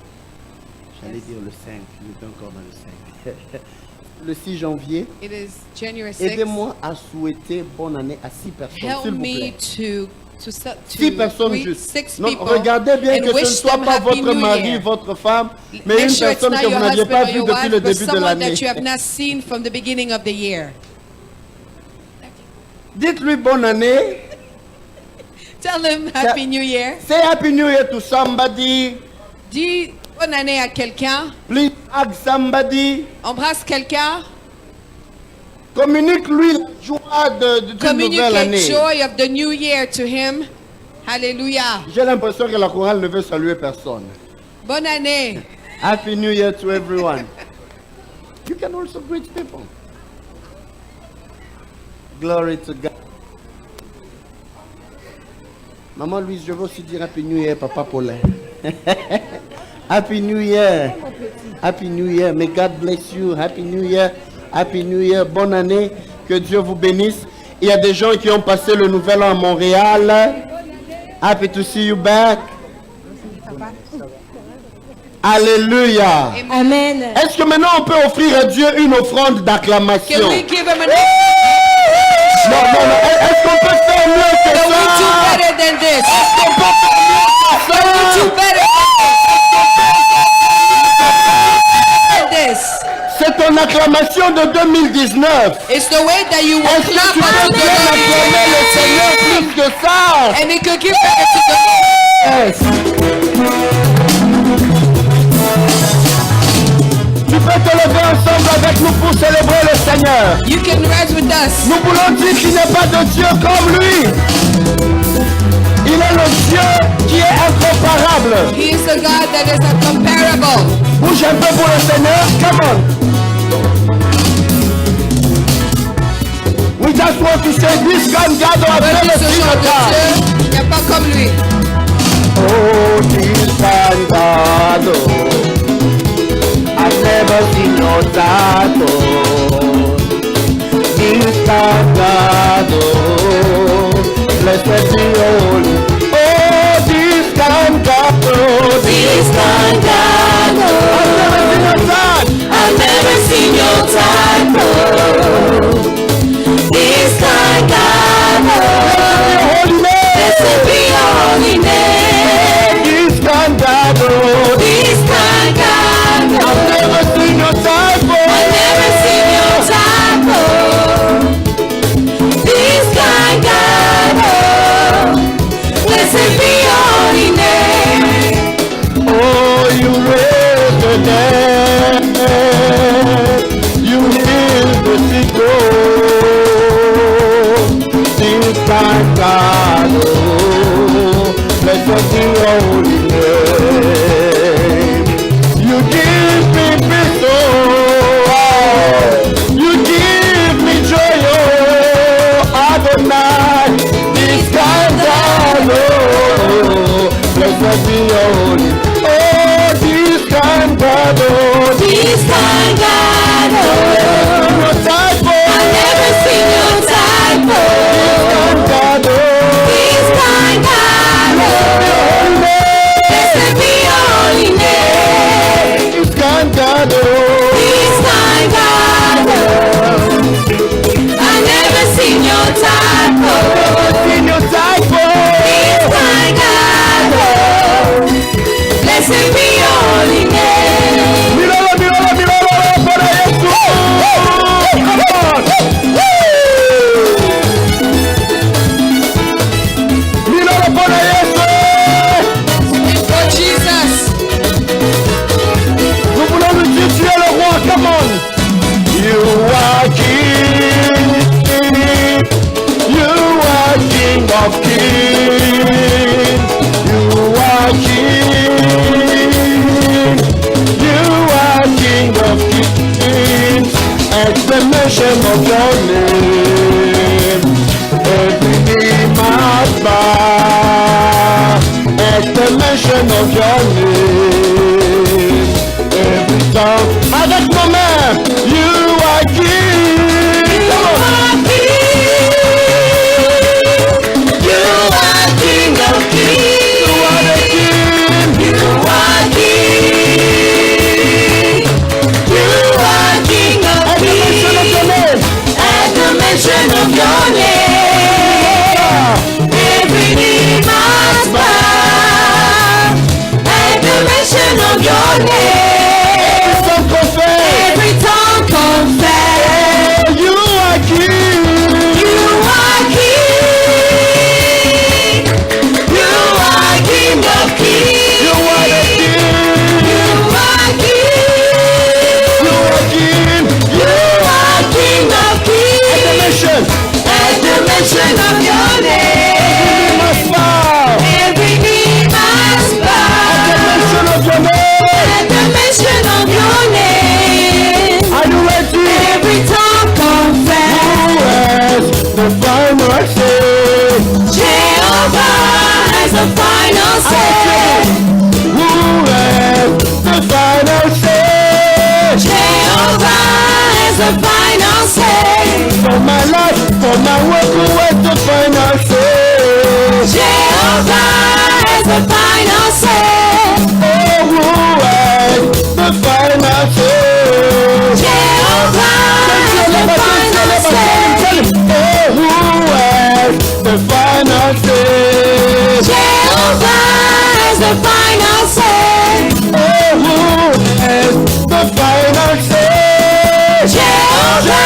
J'allais dire le 5, j'étais encore dans le 5. Le 6 janvier. It is January 6th. Aidez-moi à souhaiter bonne année à 6 personnes, Help s'il vous me plaît. to 6 personnes greet juste. 6 Non, people regardez bien and que ce ne wish soit them pas Happy votre New mari, Year. votre femme, mais Make une sure it's personne not que vous your n'aviez husband pas or vue your depuis le wife, but début de someone l'année. that you have not seen from the beginning of the year. Dites-lui bonne année. Tell them Happy New Year. Say Happy New Year to somebody. Dis bonne année à quelqu'un. Please hug somebody. Embrasse quelqu'un. Communique-lui la joie d'une nouvelle Communicate année. joy of the new year to him. Hallelujah. J'ai l'impression que la chorale ne veut saluer personne. Bonne année. Happy New Year to everyone. You can also greet people. Glory to God. Maman Louise, je veux aussi dire Happy New Year, Papa Paulin. Happy New Year. Happy New Year. May God bless you. Happy New Year. Happy New Year. Bonne année. Que Dieu vous bénisse. Il y a des gens qui ont passé le nouvel an à Montréal. Happy to see you back. Alléluia. Amen. Est-ce que maintenant on peut offrir à Dieu une offrande d'acclamation? Can we give him an Non, est-ce qu'on peut faire mieux que Can we do ça? better than this? Est-ce qu'on peut faire mieux que Can we ça? do better than this? C'est ton acclamation de 2019. It's the way that you will Est-ce que clap tu peux unto bien the acclamer le Seigneur Lord. plus que ça? And it could give better to the Lord. Yes. Tu peux te lever ensemble avec nous pour célébrer le Seigneur. You can rise with us. Nous voulons dire qu'il n'est pas de Dieu comme lui. Il est le Dieu qui est incomparable. He is a God that is incomparable. Bouge un peu pour le Seigneur. Come on. We just want to say this kind God I've Voici never ce seen genre a de God. Dieu. Il n'y a pas comme lui. Oh, this kind God. I've never seen no God. This kind God. Blessed be your holy. Oh, this kind God. This kind God, I've never seen no God. I've never seen your type. This kind God, Holy name. blessed be your holy name. This kind God. This kind God, I've never seen no type. I've never seen your type. This kind God, blessed be your holy name. Oh, you raise the dead. You heal the sick. This kind God. Blessed be your holy name. You give me peace, oh, you give me joy, oh. be your holy. Oh, this kind God, oh, This kind God, oh, your type, oh, I've never seen your type, oh. God, oh, This kind God, oh, blessed be your holy name. this kind God, oh, This kind God, oh, I've never seen your type, oh. in your type, oh, This kind God, oh, blessed be your holy name. mirala, mirala, mirala, para Yesu. Come on. Mirala para Yesu. For Jesus. Nous voulons lui dire, tu es le roi, come on. You are king, you are king of kings, you are king, you are king of kings, at the mention of your name, every knee must bow, at the mention of your name, every tongue, avec nos mains, you are king, come on. You are King of Kings. You are the king, You are King. You are King of at the mention of your name, At the mention of your name, every knee must bow. At the mention of your name, some confess, every tongue confess. you are king, You are King. You are King of Kings. you are the king, You are King. you are king, You are King of Kings. at the mention, At the mention of your you name, must bow, every knee must at the bow. mention of your name, At the mention of your name, are you ready? every tongue Who confess. has the final say? Jehovah has the final say. Who has the final say? Jehovah has the final say. For my life, for my work, who has the final say? Jehovah has the final say. Oh, who has the final say? Jehovah has the final say. Oh, who has the final say? Jehovah has the final say. Oh, who has the final say? Jehovah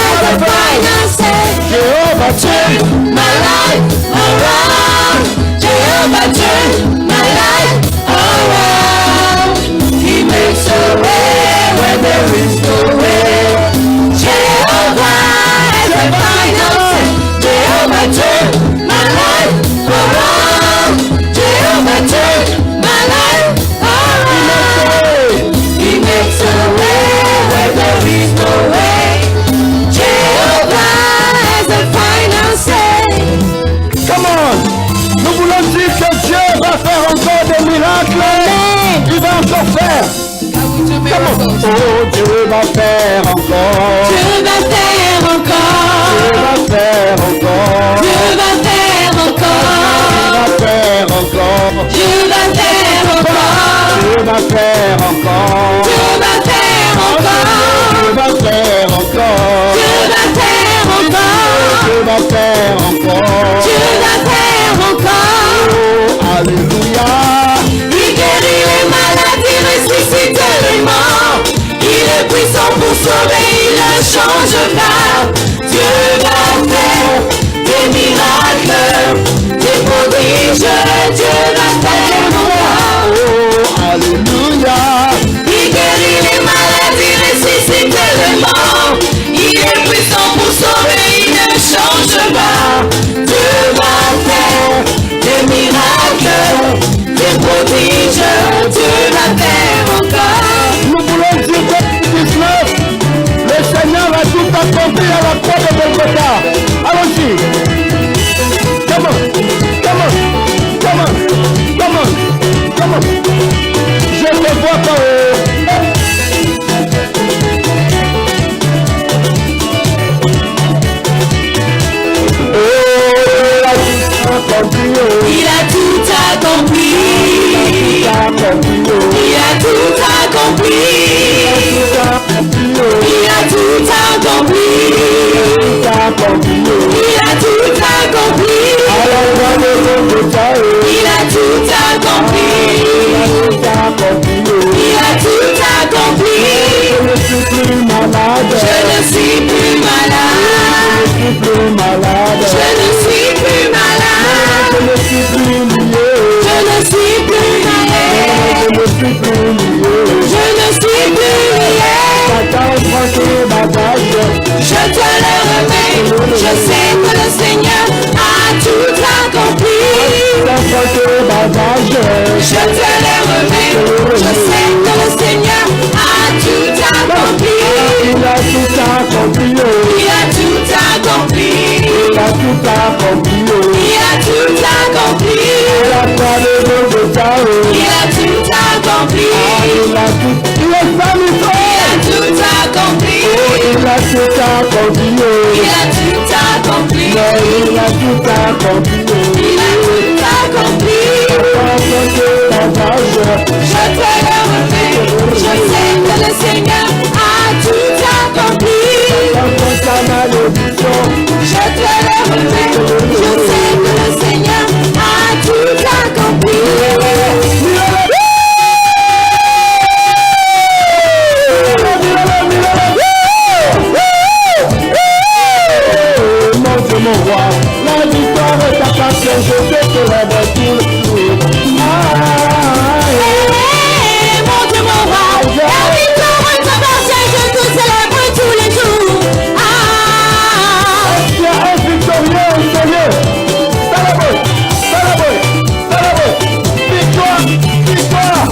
has the final say. Jehovah, Turn my life around. Jehovah turn my life around. He makes a way where there is no way. Jehovah has the final say. Jehovah turn my life around. Jehovah turn my life around. He makes a way where there is no way. Jehovah has the final say. come on. Nous voulons dire que Dieu va faire encore des miracles. Il va encore faire. I will do Come on. miracles. Oh, Dieu va faire encore. Dieu va faire Dieu encore. va faire encore. Dieu va faire encore. Dieu va faire encore. Dieu va faire encore. Dieu va faire encore. Dieu va faire encore. Dieu va faire encore. Dieu va faire encore. Dieu va faire encore. Dieu va faire encore. Oh, alléluia. Il guérit les malades, il ressuscite les morts. Il est puissant pour sauver, il ne change pas. Dieu va faire des miracles, des prodiges. Dieu va faire encore. Oh, alléluia. Il guérit les malades, il ressuscite les morts. Il est puissant pour sauver, il ne change pas. Dieu va faire des miracles, des prodiges. Dieu va faire encore. Nous voulons dire que 19, le Seigneur a tout accompli à la croix. accompli. Il a tout accompli. La croix de Golgotha. Il a tout accompli. Il a tout. Il est magnifique. Il a tout accompli. Il a tout accompli. Il a tout accompli. Il a tout accompli. Il a tout accompli. Je te le remets. Je sais que le Seigneur a tout accompli. Je te le remets. Je sais que le Seigneur a tout accompli. Mon Dieu, mon roi, la victoire t'appartient, je te célèbre tout le jour. Mon Dieu, mon roi, la victoire t'appartient, je te célèbre tous les jours. Tu es victorieux, Seigneur. Célèbre, victoire, victoire.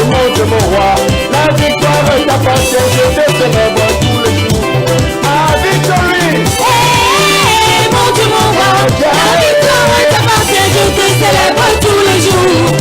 Mon Dieu, mon roi, la victoire t'appartient, je te célèbre tous les jours. Victory! Mon Dieu, mon roi, la victoire t'appartient, je te célèbre tous les jours.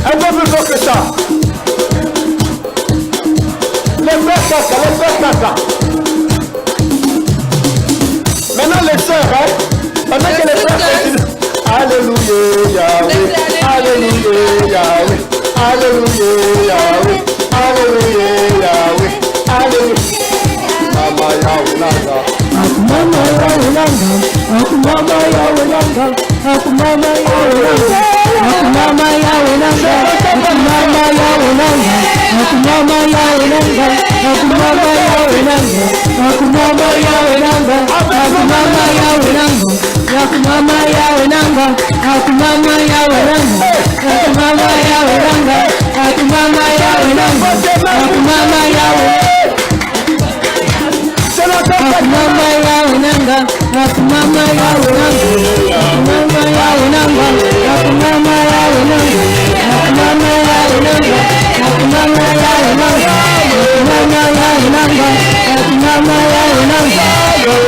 Un peu plus fort que ça. Les frères caca. Maintenant les sœurs, pendant que les frères continuent. Alléluia, Yahweh. Alléluia, Yahweh. Alléluia, Yahweh. Alléluia, Yahweh. Alléluia. Mama Yahweh Nanga. Mama Yahweh Nanga. Mama Yahweh Nanga. Mama Yahweh Nanga. Mama Yahweh Nanga. Mama Yahweh Nanga. Mama Yahweh Nanga. Mama Yahweh Nanga. Mama Yahweh Nanga. Mama Yahweh Nanga. Mama Yahweh Nanga. Mama Yahweh Nanga. Mama Yahweh Nanga. Mama Yahweh Nanga. Mama Yahweh. Mama Yahweh Nanga. Mama Yahweh Nanga. Mama Yahweh Nanga. Mama Yahweh Nanga. Mama Yahweh Nanga. Mama Yahweh Nanga. Mama Yahweh Nanga. Mama Yahweh Nanga.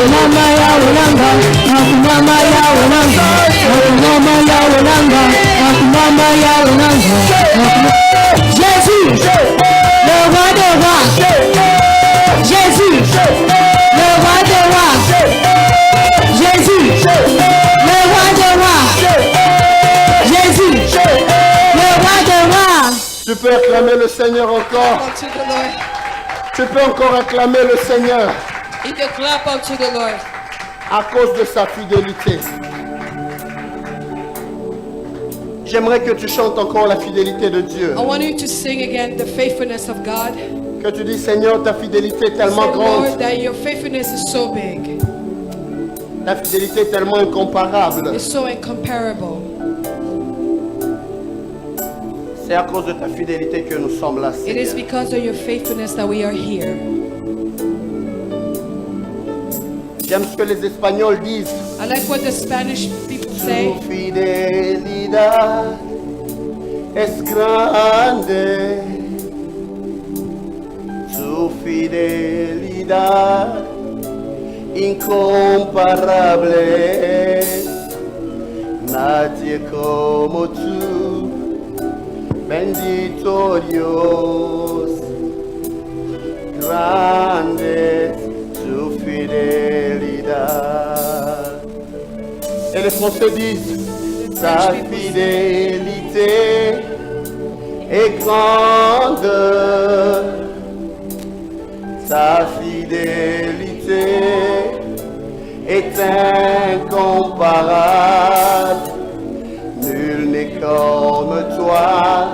Mama Yahweh Nanga. Mama Yahweh Nanga. Mama Yahweh Nanga. Mama Yahweh Nanga. Jésus, le roi des rois. Jésus, le roi des rois. Jésus, le roi des rois. Jésus, le roi des rois. Tu peux acclamer le Seigneur encore. Tu peux encore acclamer le Seigneur. You can clap unto the Lord. À cause de sa fidélité. J'aimerais que tu chantes encore la fidélité de Dieu. I want you to sing again the faithfulness of God. Que tu dis, Seigneur, ta fidélité est tellement Say, grande. Lord, that your faithfulness is so big. Ta fidélité est tellement incomparable. It's so incomparable. C'est à cause de ta fidélité que nous sommes là, It is Seigneur. because of your faithfulness that we are here. J'aime ce que les Espagnols disent. I like what the Spanish people say. Tu fidelidad es grande. Tu fidelidad incomparable. Nadie como tú, bendito Dios. Grande es tu fidelidad. Et les Français disent, ta fidélité est grande, ta fidélité est incomparable, nul n'est comme toi,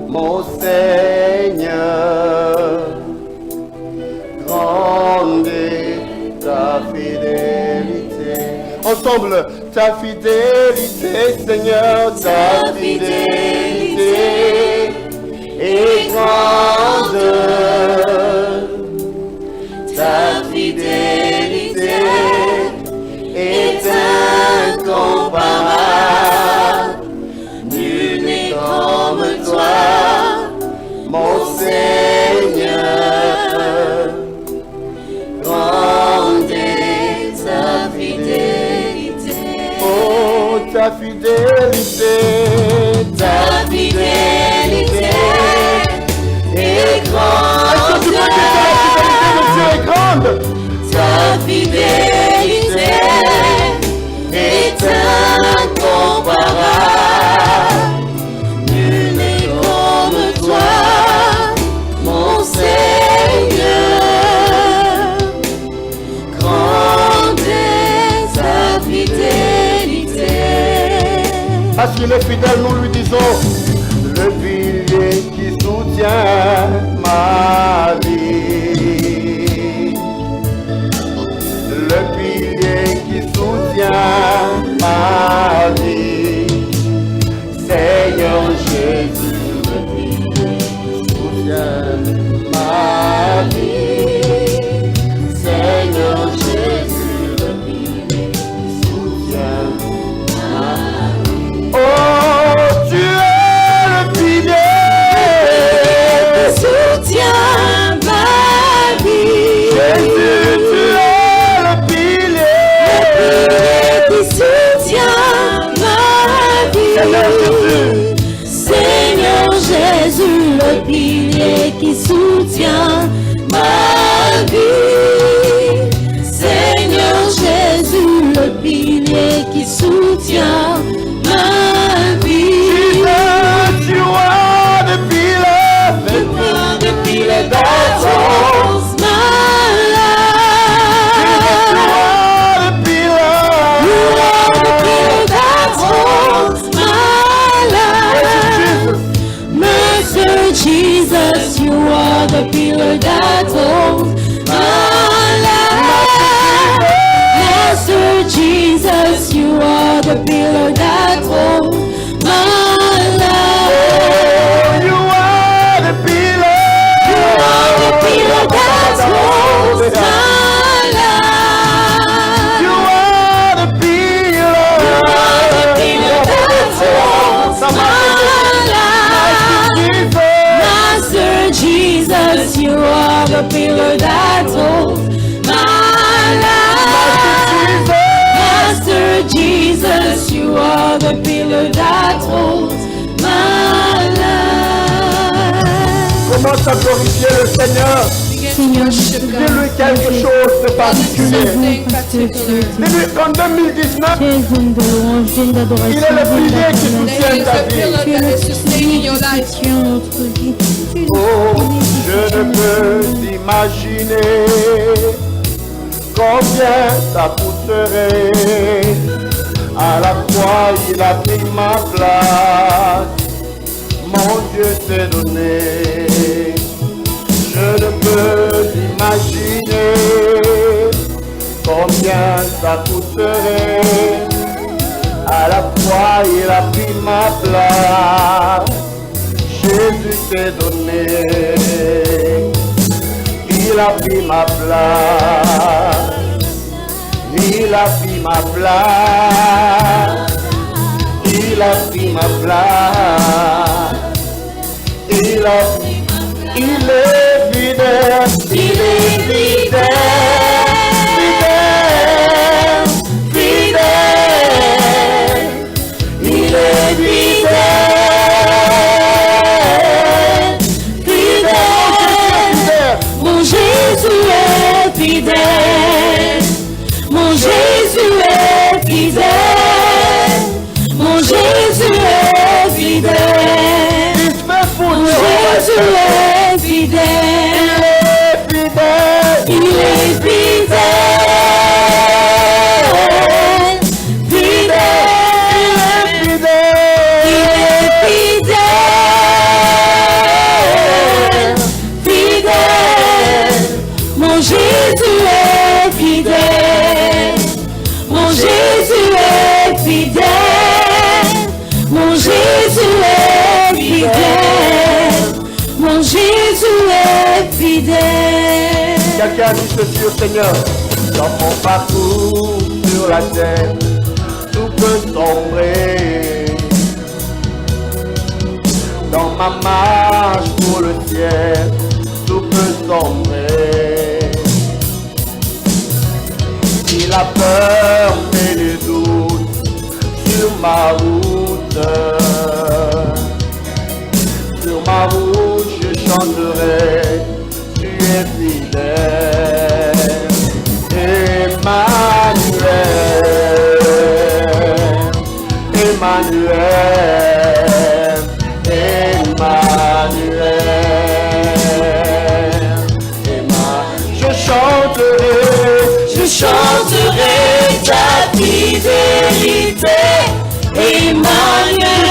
mon Seigneur, grande est ta fidélité. Ensemble, ta fidélité, Seigneur, ta fidélité est grande. Ta fidélité est incomparable. Nul n'est comme toi, mon Seigneur. Grande est ta fidélité. Oh, ta fidélité, ta fidélité est grande. Ta fidélité est incomparable. Nul n'est comme toi, mon Seigneur. Grande est ta fidélité. Parce qu'il est fidèle, nous lui disons, le pilier qui soutient ma vie. Le pilier qui soutient ma vie. Seigneur Jésus, le pilier qui soutient ma vie. Seigneur Jésus, le pilier qui soutient ma vie. Oh, tu es le pilier qui soutient ma vie. Jésus, tu es le pilier qui soutient ma vie. Seigneur Jésus, le pilier qui soutient ma vie. Seigneur Jésus, le pilier qui soutient ma vie. Jesus, you are the pillar, the pillar that holds my life. You are the pillar that holds my life. Master Jesus, you are the pillar that holds my life. Master Jesus, you are the pillar that holds my life. You are the pillar. You are the pillar that holds my life. You are the pillar. You are the pillar that holds my life. Master Jesus, you are the pillar that holds my life. Master Jesus, you are the pillar that holds my life. Commence à glorifier le Seigneur. Seigneur, Dis-lui quelque chose de particulier. Dis-lui qu'en 2019, il est le pilier qui soutient ta vie. Oh, je ne peux imaginer combien ça coûterait À la croix, il a pris ma place. Mon Dieu s'est donné. Je ne peux imaginer combien ça coûterait. À la croix, il a pris ma place. Jésus s'est donné. Il a pris ma place. Il a pris ma place. Il a pris ma place. Il est fidèle. Il est fidèle. Fidèle. Fidèle. Il est fidèle. Fidèle. Mon Jésus est fidèle. Mon Jésus est fidèle. Mon Jésus est fidèle. Mon Jésus est fidèle. Il est fidèle. Fidèle. Il est fidèle. Fidèle. Mon Jésus est fidèle. Mon Jésus est fidèle. Mon Jésus est fidèle. Mon Jésus est fidèle. Quelqu'un dit ceci au Seigneur. Dans mon parcours sur la terre, tout peut sombrer. Dans ma marche pour le ciel, tout peut sombrer. Si la peur et les doutes sur ma route, je chanterai, tu es fidèle. Emmanuel, Emmanuel, Emmanuel, je chanterai ta fidélité. Emmanuel,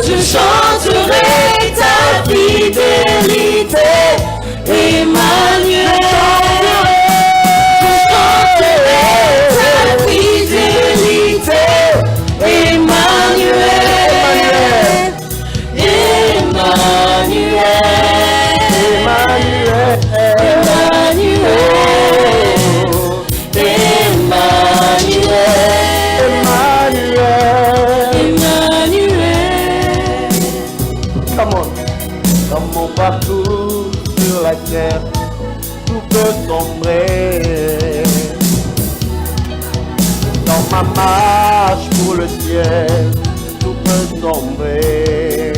je chanterai ta fidélité. Emmanuel, je chanterai ta fidélité. Emmanuel, Emmanuel, Emmanuel, Emmanuel, Emmanuel. Come on. Dans mon parcours sur la terre, tout peut sombrer. Dans ma marche pour le ciel, tout peut sombrer.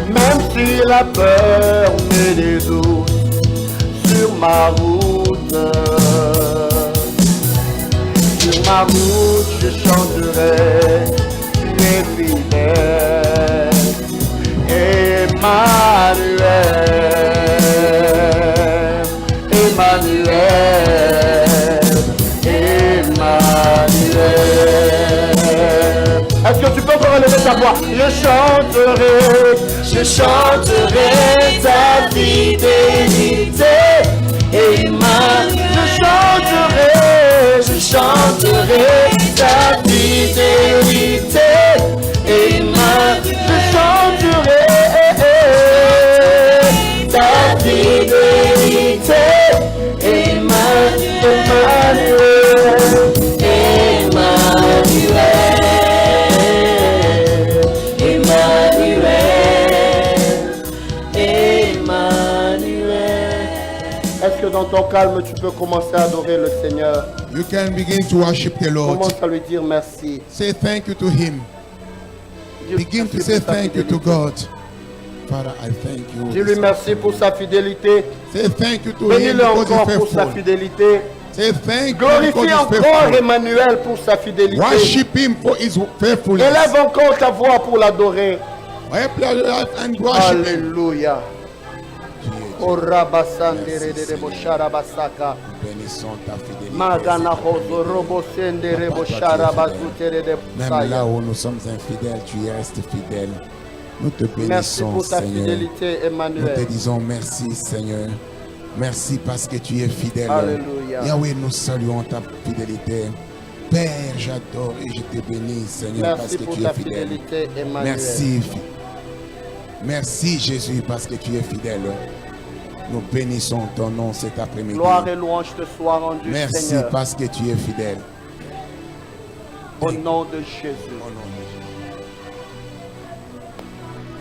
Même si la peur met des doutes sur ma route, je chanterai, tu es fidèle. Emmanuel, Emmanuel, Emmanuel. Est-ce que tu peux encore élever ta voix? Je chanterai ta fidélité. Emmanuel, je chanterai ta fidélité. Emmanuel, je chanterai ta fidélité. Emmanuel, Emmanuel, Emmanuel, Emmanuel. Est-ce que dans ton calme, tu peux commencer à adorer le Seigneur? You can begin to worship the Lord. Commence à lui dire merci. Say thank you to Him. Begin to say thank you to God. Father, I thank you. Dis-lui merci pour sa fidélité. Say thank you to Him Bénis-le because encore He's pour sa faithful. fidélité. Say thank you Glorifie because He's encore faithful. Emmanuel pour sa fidélité. Worship Him for His faithfulness. Élève encore ta voix pour l'adorer. And worship Him. Alléluia. Tu es Korabasandere de Boshara Basaka. Nous bénissons ta fidélité. Magana Hozo Robo Sendere Boshara Bazutere de Même là Saya. où nous sommes infidèles, tu restes fidèle. Nous te Merci bénissons, pour ta Seigneur. fidélité, Nous te Emmanuel. disons merci, Seigneur. Merci parce que tu es fidèle. Alléluia. Yahweh, nous saluons ta fidélité. Père, j'adore et je te bénis, Seigneur, parce Merci que pour tu ta es fidèle. fidélité, Emmanuel. Merci. Merci, Jésus, parce que tu es fidèle. Nous bénissons ton nom cet après-midi. Gloire et louange te soient rendues, Merci Seigneur. parce que tu es fidèle. Au nom de Jésus. Au nom de Jésus.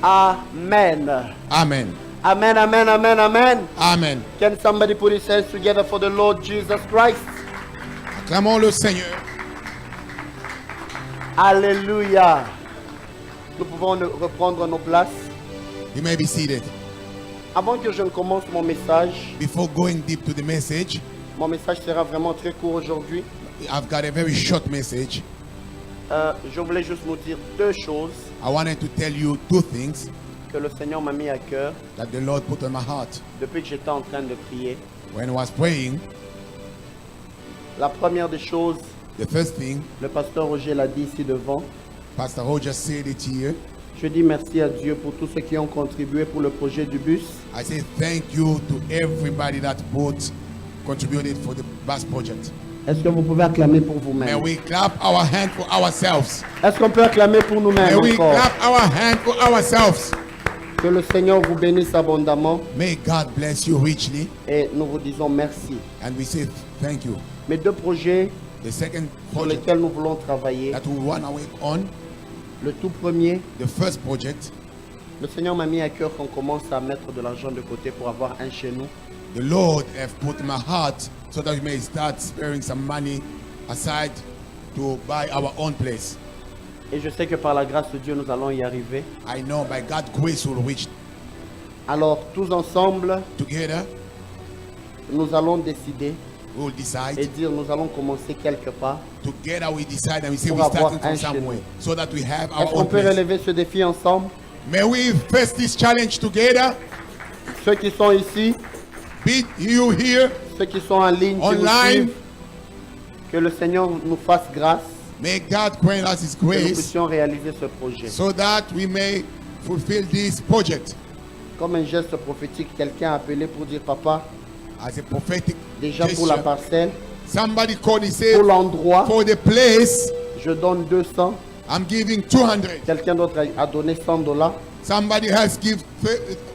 Amen. Amen. Amen, amen, amen, amen. Amen. Can somebody put his hands together for the Lord Jesus Christ? Acclamons le Seigneur. Alléluia. Nous pouvons reprendre nos places. You may be seated. Avant que je ne commence mon message, Before going deep to the message, mon message sera vraiment très court aujourd'hui. I've got a very short message. Je voulais juste vous dire deux choses I wanted to tell you two things que le Seigneur m'a mis à cœur that the Lord put on my heart depuis que j'étais en train de prier. when I was praying. La première des choses, The first thing, le pasteur Roger l'a dit ici devant. Pastor Roger said it here. Je dis merci à Dieu pour tous ceux qui ont contribué pour le projet du bus. I say thank you to everybody that contributed for the bus project. Est-ce que vous pouvez acclamer pour May vous-même? we clap our hand for ourselves. Est-ce qu'on peut acclamer pour May nous-mêmes we encore? clap our hand for ourselves. Que le Seigneur vous bénisse abondamment May God bless you richly. et nous vous disons merci. And we say thank you. Mes deux projets The second sur project lesquels nous voulons travailler, that we want to work on, le tout premier, the first project, le Seigneur m'a mis à cœur qu'on commence à mettre de l'argent de côté pour avoir un chez nous. the Lord have put in my heart so that we may start sparing some money aside to buy our own place. Et je sais que par la grâce de Dieu, nous allons y arriver. I know by God's grace we'll reach Alors, tous ensemble, together. nous allons décider We'll et decide. dire nous allons commencer quelque part. Together we decide and we say Pour we're avoir starting from un chez somewhere nous. so that we have Est-ce our qu'on own peut place. relever ce défi ensemble? May we face this challenge together. Ceux qui sont ici, Be you here, ceux qui sont en ligne, qui nous online. suivent, que le Seigneur nous fasse grâce, May God grant us His que nous grace puissions réaliser ce projet. so that we may fulfill this project. Comme un geste prophétique, quelqu'un a appelé pour dire papa, As a prophetic déjà pour la gesture. parcelle, Somebody called and said, pour l'endroit, for the place, je donne 200. I'm giving 200. Quelqu'un d'autre a donné $100. Somebody else give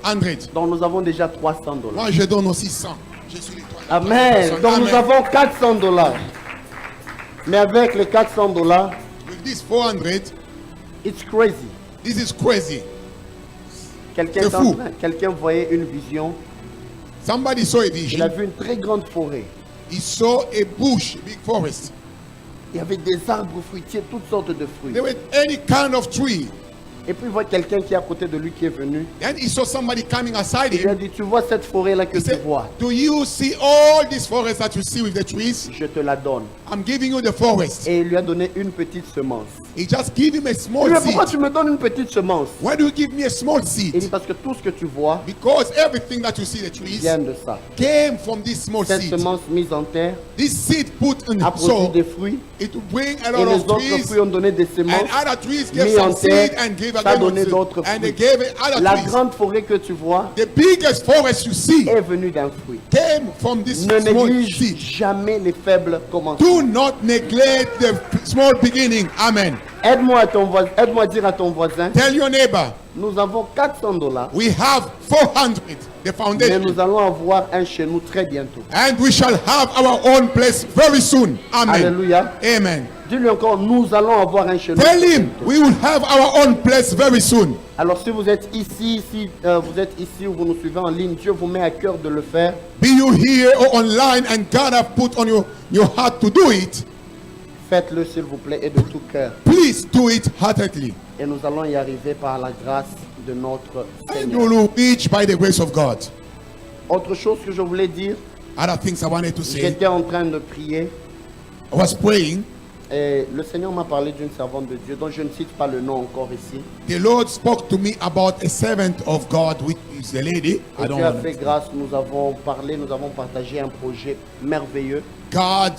100. Donc nous avons déjà $300. Moi, je donne aussi 100. Je suis les trois. Amen. Donc nous Amen. avons $400. Mais avec les $400, With this 400, it's crazy. this is crazy. Quelqu'un C'est fou. quelqu'un voyait une vision. Somebody saw a Il a vision. vu une très grande forêt. He saw a bush, a big forest. Il y avait des arbres fruitiers, toutes sortes de fruits. There were any kind of tree. Et puis il voit quelqu'un qui est à côté de lui qui est venu. Then he saw somebody coming aside Il lui a him. dit, tu vois cette forêt-là que He tu said, vois, do you see all this forest that you see with the trees? je te la donne. I'm giving you the forest. Et il lui a donné une petite semence. He just give him a Il small lui a dit, pourquoi seed. tu me donnes une petite semence? Why do you give me a small Il dit, seed? parce que tout ce que tu vois Because everything that you see, the trees, vient de ça. came from this small Cette seed. semence mise en terre This seed put in a the produit soil, des fruits. it will bring a Et lot les of autres trees, fruits ont donné des semences. and other trees gave mis en some terre, seed and gave ça a again donné seed, d'autres and they fruits. gave it other La trees. grande forêt que tu vois The biggest forest you see est venue d'un fruit. came from this Ne small néglige seed. jamais les faibles commencements. Do not neglect the small beginning. Amen. Aide-moi à dire à ton voisin, Tell your neighbor, nous avons $400, we have 400, the mais foundation, nous allons avoir un chez nous très bientôt. and we shall have our own place very soon. Amen. Alléluia. Amen. Dis-lui encore, nous allons avoir un chez nous. Tell très him bientôt. we will have our own place very soon. Alors si vous êtes ici, ou vous nous suivez en ligne, Dieu vous met à cœur de le faire. Be you here or online, and God have put on your heart to do it. Faites-le s'il vous plaît et de tout cœur. Please do it heartedly, Et nous allons y arriver par la grâce de notre and you Seigneur. will reach by the grace of God. Autre chose que je voulais dire, Other things I wanted to say. j'étais en train de prier I was praying, Et le Seigneur m'a parlé d'une servante de Dieu dont je ne cite pas le nom encore ici. The Lord spoke to me about a servant of God, which is a lady. I Et don't Dieu a know. fait grâce, nous avons parlé, nous avons partagé un projet merveilleux. God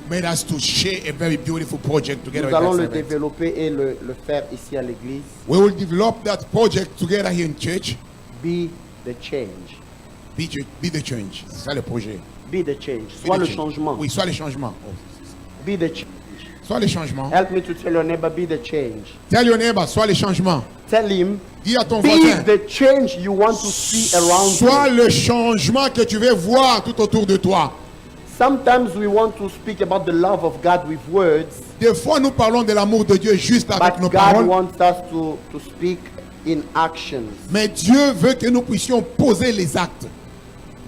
made us to share a very beautiful project together Nous allons le with that servant. développer et le faire ici à l'église. We will develop that project together here in church. Be the change. Be the change. C'est ça le projet. Be the change. Be Sois the le change. changement. Oui, soit le changement. Oh. Be the change. Soit le changement. Help me to tell your neighbor, be the change. Tell your neighbor, soit le changement. Tell him, Dis à ton be voisin, the change you want to see around sois you. le changement que tu veux voir tout autour de toi. Sometimes we want to speak about the love of God with words, Des fois, nous parlons de l'amour de Dieu juste avec nos but God paroles. wants us to speak in actions. Mais Dieu veut que nous puissions poser les actes.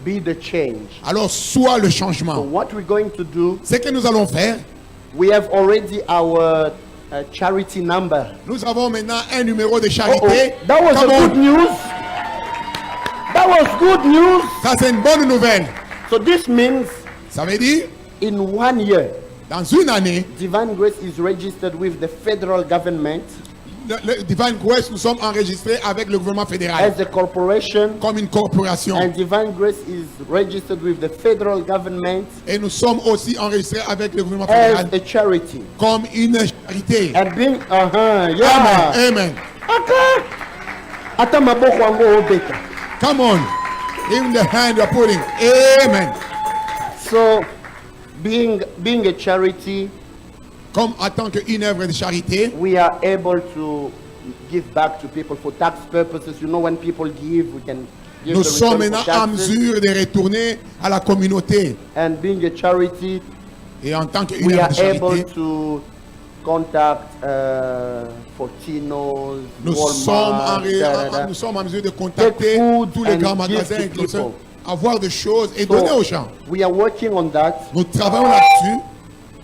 Be the change. Alors, sois le So changement. what we're going to do, Ce que nous allons faire, we have already our charity number. nous avons maintenant un numéro de Uh-oh, charité. that was Come a on. good news. That was good news. Ça, c'est une bonne nouvelle. So this means Ça veut dire, in 1 year, dans une année, Divine Grace is registered with the federal government le Divine Grace, nous sommes enregistrés avec le gouvernement fédéral as a corporation, comme une corporation. and Divine Grace is registered with the federal government Et nous sommes aussi enregistrés avec le gouvernement as fédéral a charity. comme une charité. And being, Amen. yeah. Amen. Okay. Ata maboko wangu obeta. Come on. In the hand you're putting. Amen. So, being a charity, Comme en tant qu'une œuvre de charité, we are able to give back to people for tax purposes. You know, when people give, we can give nous the sommes return maintenant for en taxes. mesure de retourner à la communauté. And being a charity, Et en tant qu'une we œuvre are de able charité, to contact Fortinos, nous sommes, Walmart, nous sommes en mesure de contacter Take food tous les and grands give magasins, to people. avoir des choses et donner aux gens. we are working on that Nous travaillons là-dessus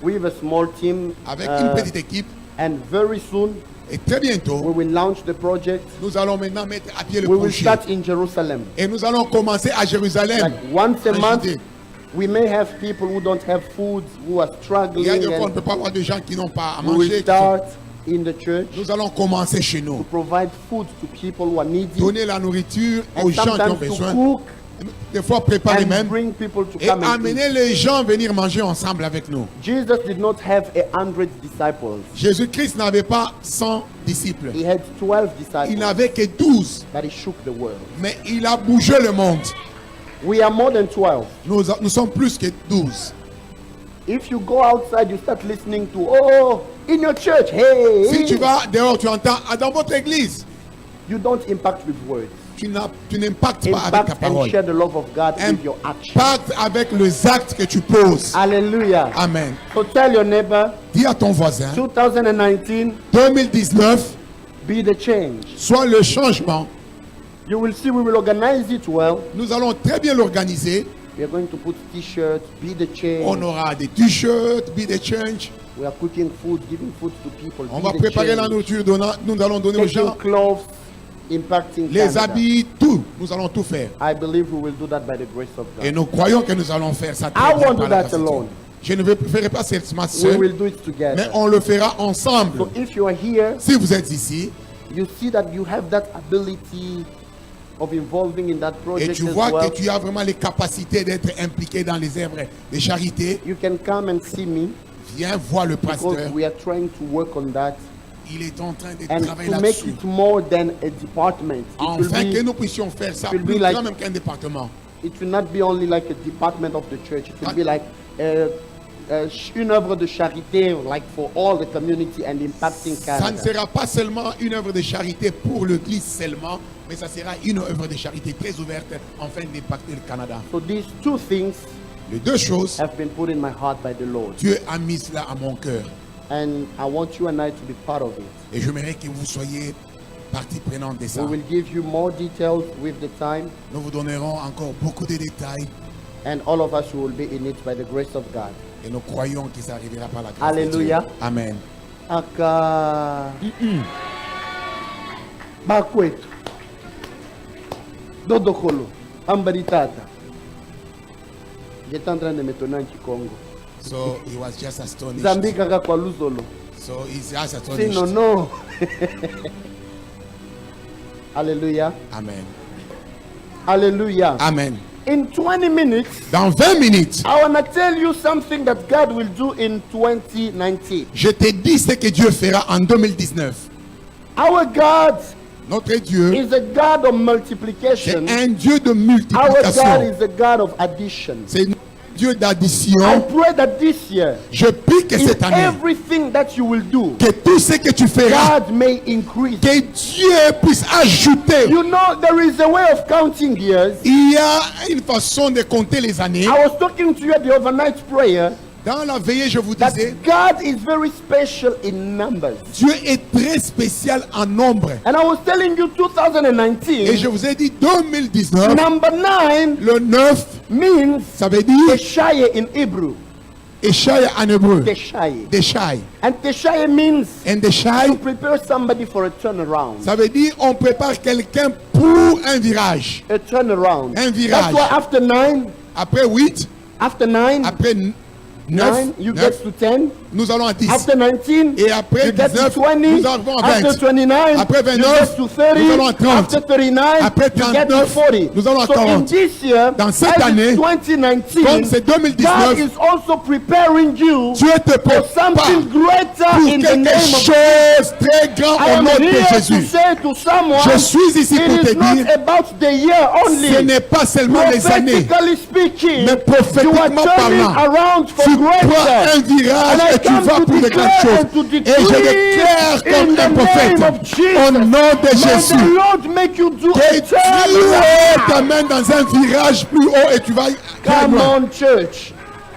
with a small team, avec une petite équipe and very soon et très we bientôt, will launch the project. nous allons maintenant mettre à pied le We will projet. start in Jerusalem. Et nous allons commencer à Jérusalem. Like once a en month, Judée. we may have people who don't have food, who are struggling, Il y a des fois, on ne and peut pas avoir des gens qui n'ont pas à we will manger. start in the church Nous allons commencer chez to nous. provide food to people who are needy, Donner la nourriture aux and gens qui ont sometimes to besoin. cook Des fois, préparer and même. bring people to Et come and eat. amener les gens à venir manger ensemble avec nous. Jesus did not have 100 disciples. Jésus-Christ n'avait pas 100 disciples. He had 12 Il disciples, n'avait que 12. but he shook the world. Mais il a bougé le monde. We are more than 12. Nous sommes plus que 12. If you go outside, you start listening to, oh, in your church, hey, Si tu vas dehors, tu entends, ah, dans votre église, you don't impact with words. tu n'impactes pas avec ta Impact and parole. share the love of God with your action. Impacte avec les actes que tu poses. Hallelujah. Amen. So tell your neighbor, Dis à ton voisin, 2019, 2019, be the change. soit le changement. You will see we will organize it well. Nous allons très bien l'organiser. We are going to put t-shirts, be the change. On aura des t-shirts, be the change. We are cooking food, giving food to people. On be va the préparer la change. nourriture, nous allons donner aux Taking gens clothes, impacting les Canada. habits, tout. Nous allons tout faire. I believe we will do that by the grace of God. Et nous croyons que nous allons faire ça. I très bien won't par do la that grâce de Dieu. alone. Je ne ferai pas cette masse We seule, will do it mais together. on le fera ensemble. So if you are here, Si vous êtes ici you see that you have that ability of involving in that et project tu as vois well, que tu as vraiment les capacités d'être impliqué dans les œuvres de charité, you can come and see me viens voir le because pasteur. we are trying to work on that Il est en train de and travailler to make là-dessus. it more than a department. Afin que nous puissions faire ça it will plus be like- grand même qu'un département. It will not be only like a department of the church. It will be like une œuvre de charité, like for all the community and impacting Ça ne Canada. sera pas seulement une œuvre de charité pour l'église seulement, mais ça sera une œuvre de charité très ouverte afin d'impacter le Canada. So these two things Les deux choses, have been put in my heart by the Lord. Dieu a mis cela à mon cœur. And I want you and I to be part of it. Et j'aimerais que vous soyez partie prenante de ça. We will give you more details with the time, Nous vous donnerons encore beaucoup de détails and all of us will be in it by the grace of God. et nous croyons que ça arrivera par la grâce Alléluia. de Dieu. Amen. Aka bakwetu dodokolo ambaritata. J'étais en train de me tourner en Kikongo. So he was just astonished. Zambi kaka kwa luzolo. So he's just Say astonished. no, no. Hallelujah. Amen. Hallelujah. Amen. In 20 minutes, Dans 20 minutes, I want to tell you something that God will do in 2019. je te dis ce que Dieu fera en 2019. Our God Notre Dieu, is a God of c'est multiplication. un Dieu de Our God multiplication. is a God of addition. C'est un Dieu I d'addition. pray that this year, Je prie que cette in année, everything that you will do, que tout ce que tu feras, God may increase. que Dieu puisse ajouter. You know, there is a way of counting years. Il y a une façon de compter les années. I was talking to you at the overnight prayer Dans la veillée, je vous that disais, God is very special in numbers. Dieu est très spécial en nombre. And I was telling you Et 2019, je vous ai dit 2019, number 9 le 9, means ça veut dire Teshaye in Hebrew. Eshai en hébreu. Teshaye. Deshai. And Teshaye means And to Deshai, prepare somebody for a turnaround. ça veut dire on prépare quelqu'un pour un virage. A turnaround. Un That's virage. why after 9, Après 8, after 9, après 9, 9, you get to 10. nous allons à 10. After 19, Et après you get to 19, 20. nous arrivons à 20. After 29, Après you 29, get to 30. nous allons à 30. After 39, Après you get to 39, 40. nous allons à So 40. in this year, Dans cette as année, it's 2019, comme c'est God 2019, is also preparing you Dieu te for prépare something greater pour in the quelque name of chose très grand I au am nom de here to Jésus. say to someone, Je suis ici pour it te is not dire, about the year only. ce n'est pas seulement les années, Prophetically speaking, mais you are prophétiquement turning parlant. around for Tu prends greater. un virage And I et tu come vas to pour de grandes declare choses. and to Et je déclare decree comme in the un prophète, name of Jesus. au nom de May the Jésus, Lord make you do que a Dieu turnaround. t'amène dans un virage plus haut et tu vas très Come loin. on, church.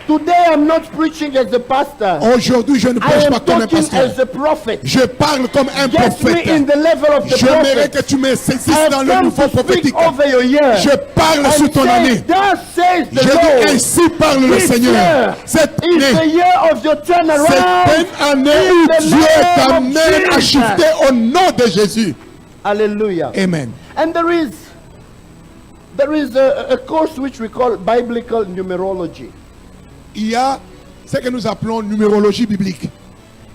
Today I'm not preaching as a pastor. Aujourd'hui, je ne I prêche pas am comme un talking pasteur. as a prophet. Je parle comme un Get me in prophète. the level of the J'aimerais prophet. que tu me saisisses I dans have le come nouveau to speak prophétique. over your year. Je parle sur And ton say, année. thus says the Je dis Lord. ainsi parle le This Seigneur. year Cette is the année, year of your c'est turnaround. une année in où the Dieu name of t'amène à Jesus. shifter au nom de Jésus. Hallelujah. Amen. And there is a course which we call biblical numerology. Il y a ce que nous appelons numérologie biblique.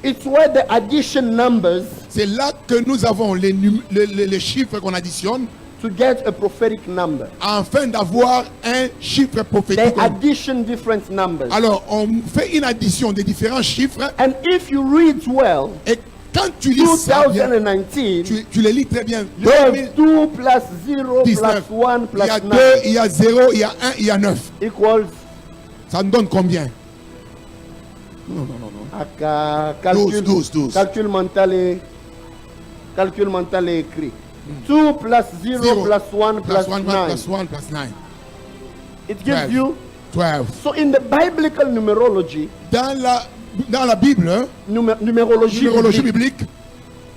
It's where the addition numbers C'est là que nous avons les chiffres qu'on additionne to get a prophetic number. afin d'avoir un chiffre They prophétique. addition different numbers. Alors, on fait une addition des différents chiffres And if you read well, et quand tu lis ça bien, 2019, tu les lis très bien. you have 2 plus 0 plus 19. 1 Il plus y a 9 2, il y a 0, il y a 1, il y a 9. equals Ça nous donne combien? Non. calcul, 12. calcul mental est écrit. 2 plus 0 Zero plus 1 Plus plus 1 9. plus 1 plus 9. It gives 12. you. 12. So in the biblical numerology, Dans la Bible, hein, numerologie numérologie biblique, biblique,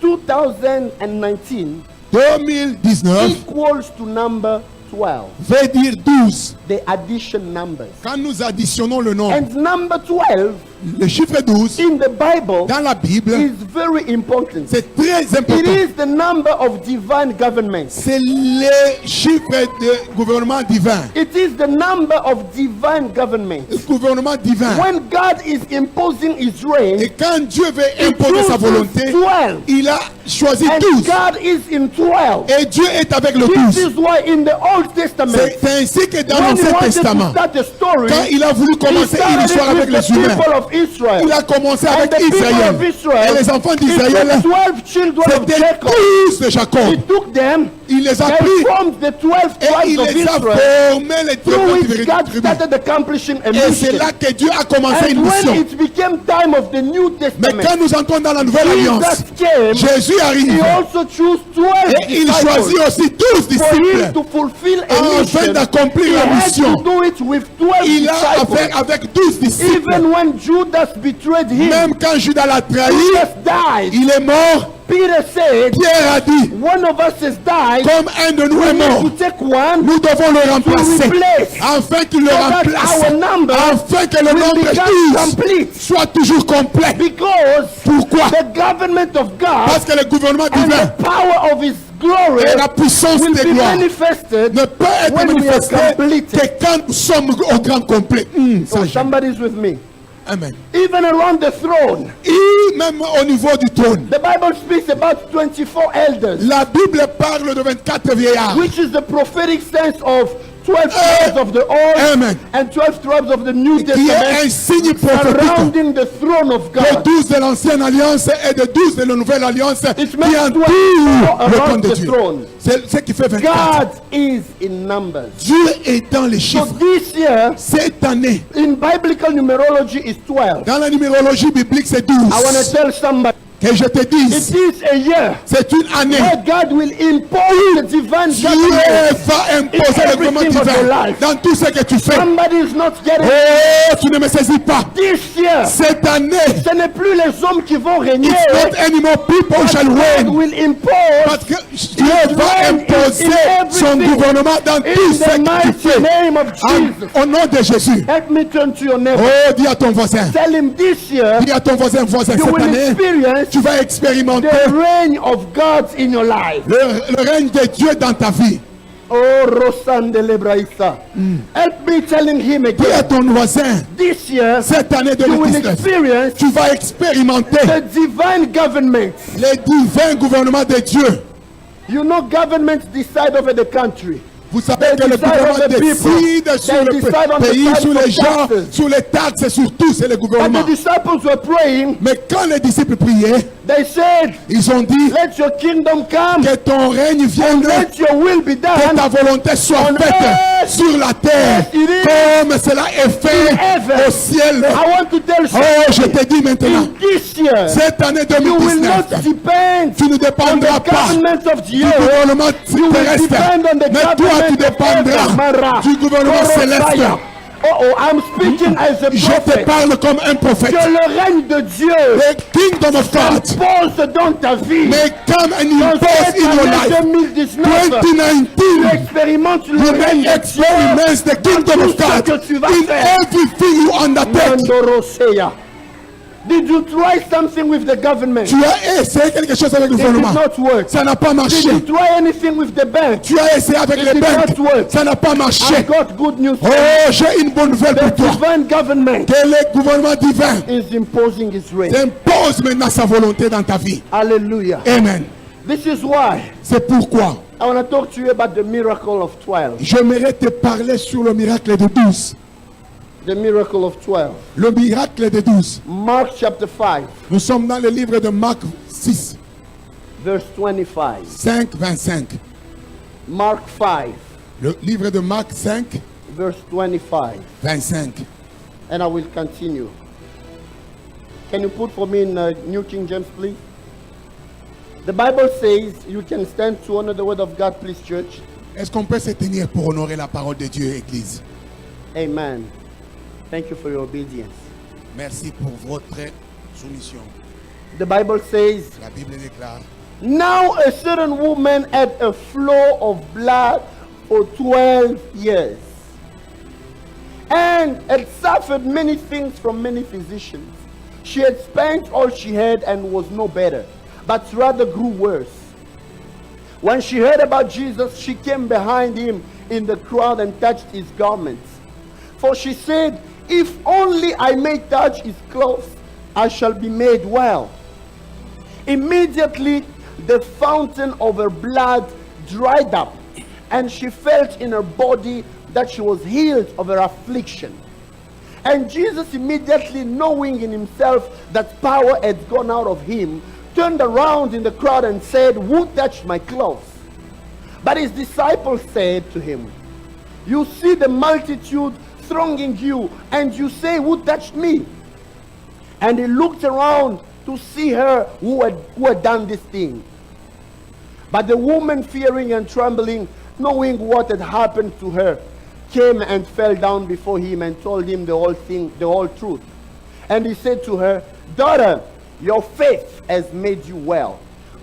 2019 2019 equals to number 12, veut dire 12. the addition numbers. Quand nous additionnons le nombre, And number 12 le chiffre 12, in the Bible dans la Bible, is very important. c'est très It important. is the number of divine government. C'est le chiffre de gouvernement divin. It is the number of divine government. Le gouvernement divin. When God is imposing his reign, Et quand Dieu veut he imposer sa chooses volonté, 12. il a choisi And 12. God is in 12. Et Dieu est avec le This 12. is why in the Old Testament, C'est ainsi que dans when he l'Ancien wanted to Testament, start a story, quand il a voulu he commencer une started histoire it avec with les the humains, people of Israel. il a commencé And avec the people Israël. of Israel, Et les enfants it took d'Israël, 12 children of c'était Jacob. 12 de He Jacob. took them, Il les a they pris formed the 12 et tribes il of les a Israel, formés les through which tribus. God started accomplishing a Et c'est mission. là que Dieu a commencé une And when mission. it became time of the New Mais Testament, quand nous entrons dans la nouvelle alliance, Jesus came, Jésus he arrive also chose 12 et il choisit disciples aussi 12 for him disciples to fulfill a afin mission. d'accomplir He la had mission. to do it with 12 Il a disciples. affaire avec 12 disciples. Even when Judas betrayed him, Même quand Judas l'a trahi, Jesus died. il est mort. Peter said, Pierre a dit, one of us has died. comme un de nous We est need mort, to take one nous devons le remplacer. replace. Afin qu'il le So that remplace. our number Afin que le will nombre become 12 complete. soit toujours complet. Because Pourquoi? the government of God Parce que le gouvernement and divin the power of his glory et la puissance will de be gloire manifested ne peut être when we are manifestée completed. que quand nous sommes au grand complet. So somebody's with me. Amen. Even around the throne, Et même au niveau du trône, the Bible speaks about 24 elders, la Bible parle de 24 vieillards. which is the prophetic sense of 12 tribes of the Old Amen. and 12 tribes of the New Qui est un Testament signe prophétique surrounding the throne of de God. 12 de l'ancienne alliance et de 12 de la nouvelle alliance It qui makes entoure 12 le around trône de the Dieu. throne. C'est ce qui fait 24. God is in numbers. Dieu est dans les So chiffres. this year, Cette année, in biblical numerology, is 12. dans la numérologie biblique, c'est 12. I want to tell somebody, Que je te it dise, is a year c'est une année. where God will impose the divine Dieu government. va imposer le gouvernement everything of your divin life. dans tout ce que tu fais. Somebody is not getting Oh, tu ne me saisis pas. this year. Cette année, Ce n'est plus les hommes qui vont régner. it's not anymore people who shall God reign. will impose Parce que Dieu va imposer son gouvernement dans tout in ce the que tu mighty fais. name of Jesus. Au nom de Jésus. Help me turn to your neighbor. Oh, dis à ton voisin. Tell him this year Dis à ton voisin, you cette will année, experience tu vas expérimenter the reign of God in your life. le règne de Dieu dans ta vie. Oh, Rosande Lebraïsa. Help me telling him Dis à again. ton voisin, This year cette année you will 2019, experience tu vas expérimenter the divine government. les divins gouvernements de Dieu. You know, governments decide over the country. Vous savez They que le decide gouvernement on the people. décide sur They le decide on the pays, types sur of les gens, taxes. sur les taxes, sur tout, c'est le But gouvernement. the disciples were praying. Mais quand les disciples priaient, They said, ils ont dit let your kingdom come que ton règne vienne, and let your will be que done ta volonté soit on faite earth sur la terre, as it is comme cela est fait in heaven. au ciel. I want to tell Oh, je somebody, te dis maintenant, in this year, cette année you will 2019, not depend tu ne on dépendras the pas government of the du earth. gouvernement You will terrestre, depend on the mais toi tu government of dépendras heaven. Mara. du gouvernement céleste. Korosaya. Oh, I'm speaking as a Je te prophet. parle comme un prophète. Que le règne de Dieu The kingdom of God pose dans ta vie. may come and Dans impose cette in your année life. 2019, tu 2019, expérimentes le you règne may de Dieu experience the kingdom dans of tout ce God que tu vas in faire. everything you undertake. Mandoroseya. Did you try something with the government? Tu as essayé quelque chose avec le It did gouvernement. not work. Ça n'a pas Did marché. you try anything with the bank? Tu as essayé avec It les did banques. not work. Ça n'a pas I marché. got good news. Oh, j'ai une bonne nouvelle The pour toi. divine government Que le gouvernement divin is imposing its reign. impose maintenant sa volonté dans ta vie. Hallelujah. Amen. This is why C'est pourquoi I want to talk to you about the miracle of 12. j'aimerais te parler sur le miracle de 12. The miracle of 12. Le miracle de 12. Mark chapter 5, Nous sommes dans le livre de Marc 6, verse 25. 5, 25. Mark 5, Le livre de Marc 5, verse 25. 25. And I will continue. Can you put for me in New King James, please? The Bible says, you can stand to honor the word of God, please, church. Est-ce qu'on peut se tenir pour honorer la parole de Dieu, Église? Amen. Thank you for your obedience. Merci pour votre soumission. The Bible says, La Bible déclare, now a certain woman had a flow of blood for 12 years and had suffered many things from many physicians. She had spent all she had and was no better, but rather grew worse. When she heard about Jesus, she came behind him in the crowd and touched his garments. For she said, if only I may touch his clothes, I shall be made well. Immediately, the fountain of her blood dried up, and she felt in her body that she was healed of her affliction. And Jesus, immediately knowing in himself that power had gone out of him, turned around in the crowd and said, who touched my clothes? But his disciples said to him, you see the multitude thronging you, and you say, who touched me? And he looked around to see her who had done this thing. But the woman, fearing and trembling, knowing what had happened to her, came and fell down before him and told him the whole thing, the whole truth. And he said to her, daughter, your faith has made you well.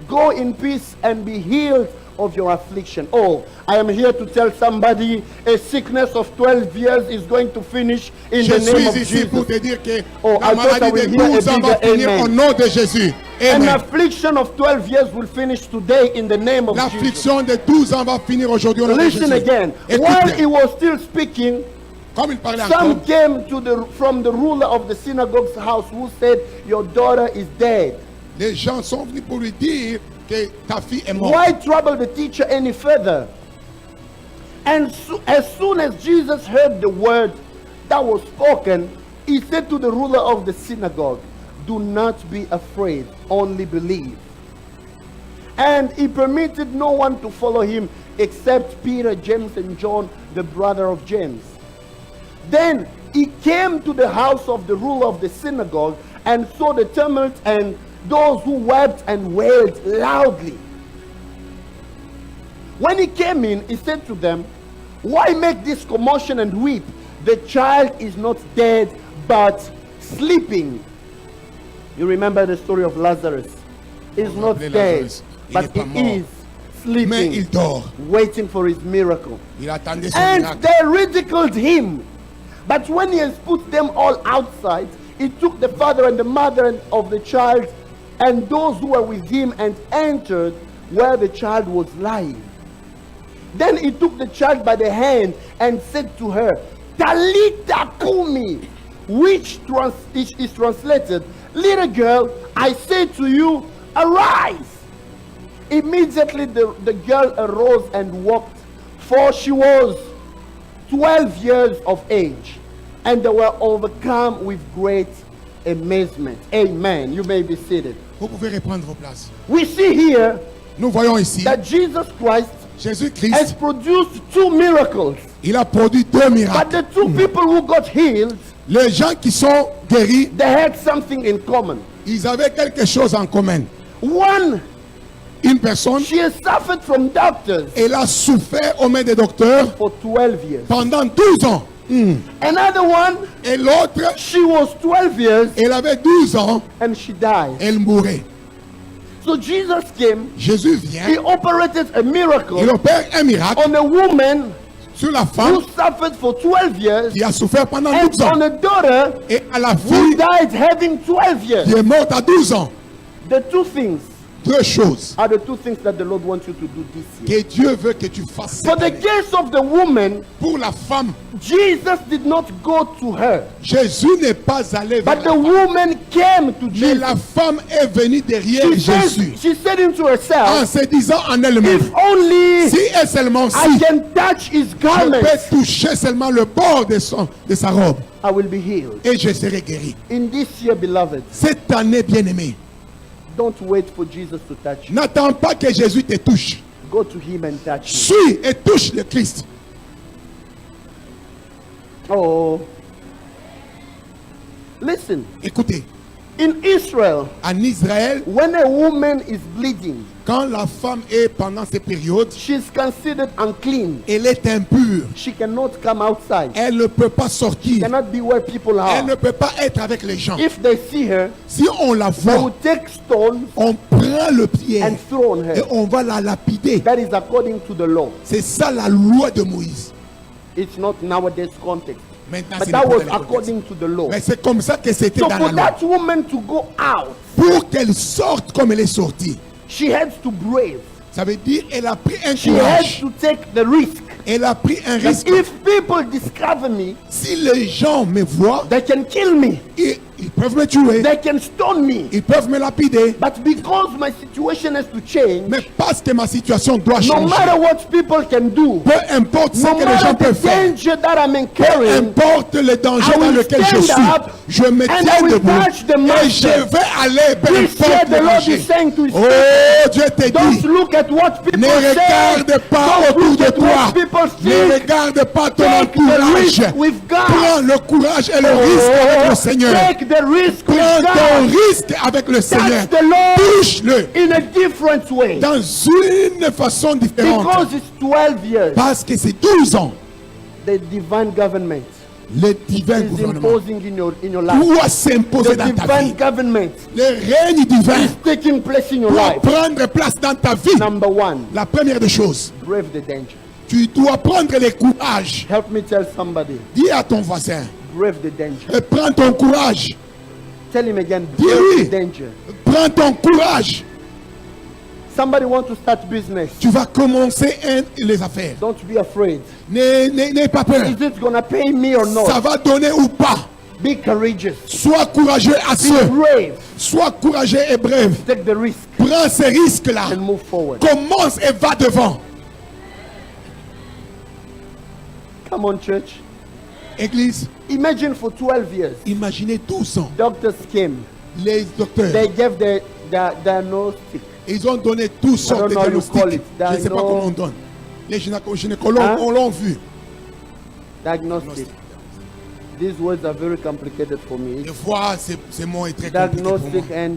Go in peace and be healed of your affliction. Oh, I am here to tell somebody a sickness of 12 years is going to finish in je the name of suis ici Jesus. pour te dire que Oh, la I thought I maladie will de hear a 12 ans va bigger finir au amen. nom de Jésus. An Amen. affliction of 12 years will finish today in the name of Jesus. L'affliction de 12 ans va finir aujourd'hui au nom de Listen Jésus. again. Écoute While bien. he was still speaking, Comme il parlait Some encore, came from the ruler of the synagogue's house who said, your daughter is dead. les gens sont venus pour lui dire que ta fille est morte. Why trouble the teacher any further? And as soon as Jesus heard the word that was spoken, he said to the ruler of the synagogue, do not be afraid, only believe. And he permitted no one to follow him except Peter, James, and John, the brother of James. Then he came to the house of the ruler of the synagogue and saw the tumult and those who wept and wailed loudly. When he came in, he said to them, why make this commotion and weep? The child is not dead, but sleeping. You remember the story of Lazarus. He's not rappelez dead, Lazarus. Il but n'est pas he is mort. Mais il sleeping, dort. waiting for his miracle. Il attendait son And miracle. they ridiculed him. But when he has put them all outside, he took the father and the mother of the child and those who were with him and entered where the child was lying. Then he took the child by the hand and said to her, Talita Kumi, which is translated, little girl, I say to you, arise. Immediately the girl arose and walked, for she was 12 years of age, and they were overcome with great amazement. Amen. You may be seated. Vous pouvez reprendre vos places. We see here Nous voyons ici, that Jesus Christ has Jésus-Christ, produced two miracles. il a produit deux But miracles. the two people who got healed, Les gens qui sont guéris, they had something in common. ils avaient quelque chose en commun. One, Une personne, she has suffered from doctors elle a souffert aux mains des docteurs for 12 years. pendant 12 ans. Another one, Et l'autre, she was 12 years elle avait 12 ans, and she died. elle mourait. So Jesus came, Jésus he vient, operated a miracle il opère un miracle on a woman sur la who femme suffered for 12 years qui a souffert pendant and 12 ans. on a daughter Et à la who fille died having 12 years. qui est morte à 12 ans. The two things Deux choses are the two things that the Lord wants you to do this year. que Dieu veut que tu fasses. For cette the année. case of the woman, Pour la femme, Jesus did not go to her, Jésus n'est pas allé vers but la the femme. woman came to Mais Jesus. la femme est venue derrière Jésus She said into en herself, se disant en elle-même, if only si et seulement I si can touch his je garment, peux toucher seulement le bord de sa robe I will be healed. et je serai guéri. In this year, beloved, Cette année, bien-aimé, don't wait for Jesus to touch you. n'attends pas que Jésus te touche. Go to him and touch him. Suis et touche le Christ. Oh. Listen, Écoutez, in Israel, en Israël, when a woman is bleeding, quand la femme est pendant ces périodes, she's considered unclean. elle est impure. She cannot come outside. Elle ne peut pas sortir. Cannot be where people Elle ne are. peut pas être avec les gens. If they see her, Si on la they voit, will take stones on prend le pied and throw on et her. on va la lapider. That is according to the law. C'est ça la loi de Moïse. It's not nowadays context. Maintenant, But c'est that pas was dans le contexte. according to the law. Mais c'est comme ça que c'était So dans for la loi. that woman to go out, Pour qu'elle sorte comme elle est sortie, she had to brave. ça veut dire qu'elle a pris un She had courage. to take the risk. Elle a pris un That risque. if people discover me, Si les gens me voient, they can kill me. ils peuvent me tuer. They can stone me. Ils peuvent me lapider. But because my situation has to change, Mais parce que ma situation doit no changer. matter what people can do, Peu importe ce no que les matter gens the peuvent faire. danger that I'm Peu incurring, importe le danger I dans will lequel je stand suis, up je me and I tiens will debout touch the et master. je vais aller, peu This year importe the le Lord danger. is saying to his Oh, people, Dieu te don't dit, look at what people ne say, regarde pas don't autour look de at toi, what people ne think. regarde pas ton Take the entourage. risk with God. Prends le courage et le risque avec le Seigneur. Take the risk with Prends ton God. risque avec le Seigneur. Touch the Lord Touche-le in a different way. dans une façon différente. Because it's 12 years. Parce que c'est 12 ans. The divine government Le divin is gouvernement imposing in your life. doit s'imposer The dans ta vie. divine government Le règne divin is taking place in your doit life. prendre place dans ta vie. Number one, La première des choses, brave the danger. tu dois prendre le courage. Help me tell somebody, Dis à ton voisin, brave the danger. prends ton courage. Tell him again, Dis brave oui. the danger. Prends ton courage. Somebody want to start business. Tu vas commencer les affaires. Don't be afraid. N'aie pas peur. Is it gonna pay me or not? Ça va donner ou pas. Be courageous. Sois courageux à Be ceux. brave. Sois courageux et brave. Take the risk Prends ces risques-là. and move forward. Commence et va devant. Come on, church. Église, Imagine for 12 years, imaginez 12 ans. doctors came. Les docteurs, They gave the diagnostic. ils ont donné toutes sortes de I don't know how you call diagnostics. it. Je ne sais pas comment on donne. Les gynécologues, Hein? on l'a vu. Diagnostic. These words are very complicated for me. Des fois, ces mots est très compliqué pour moi. Diagnostic and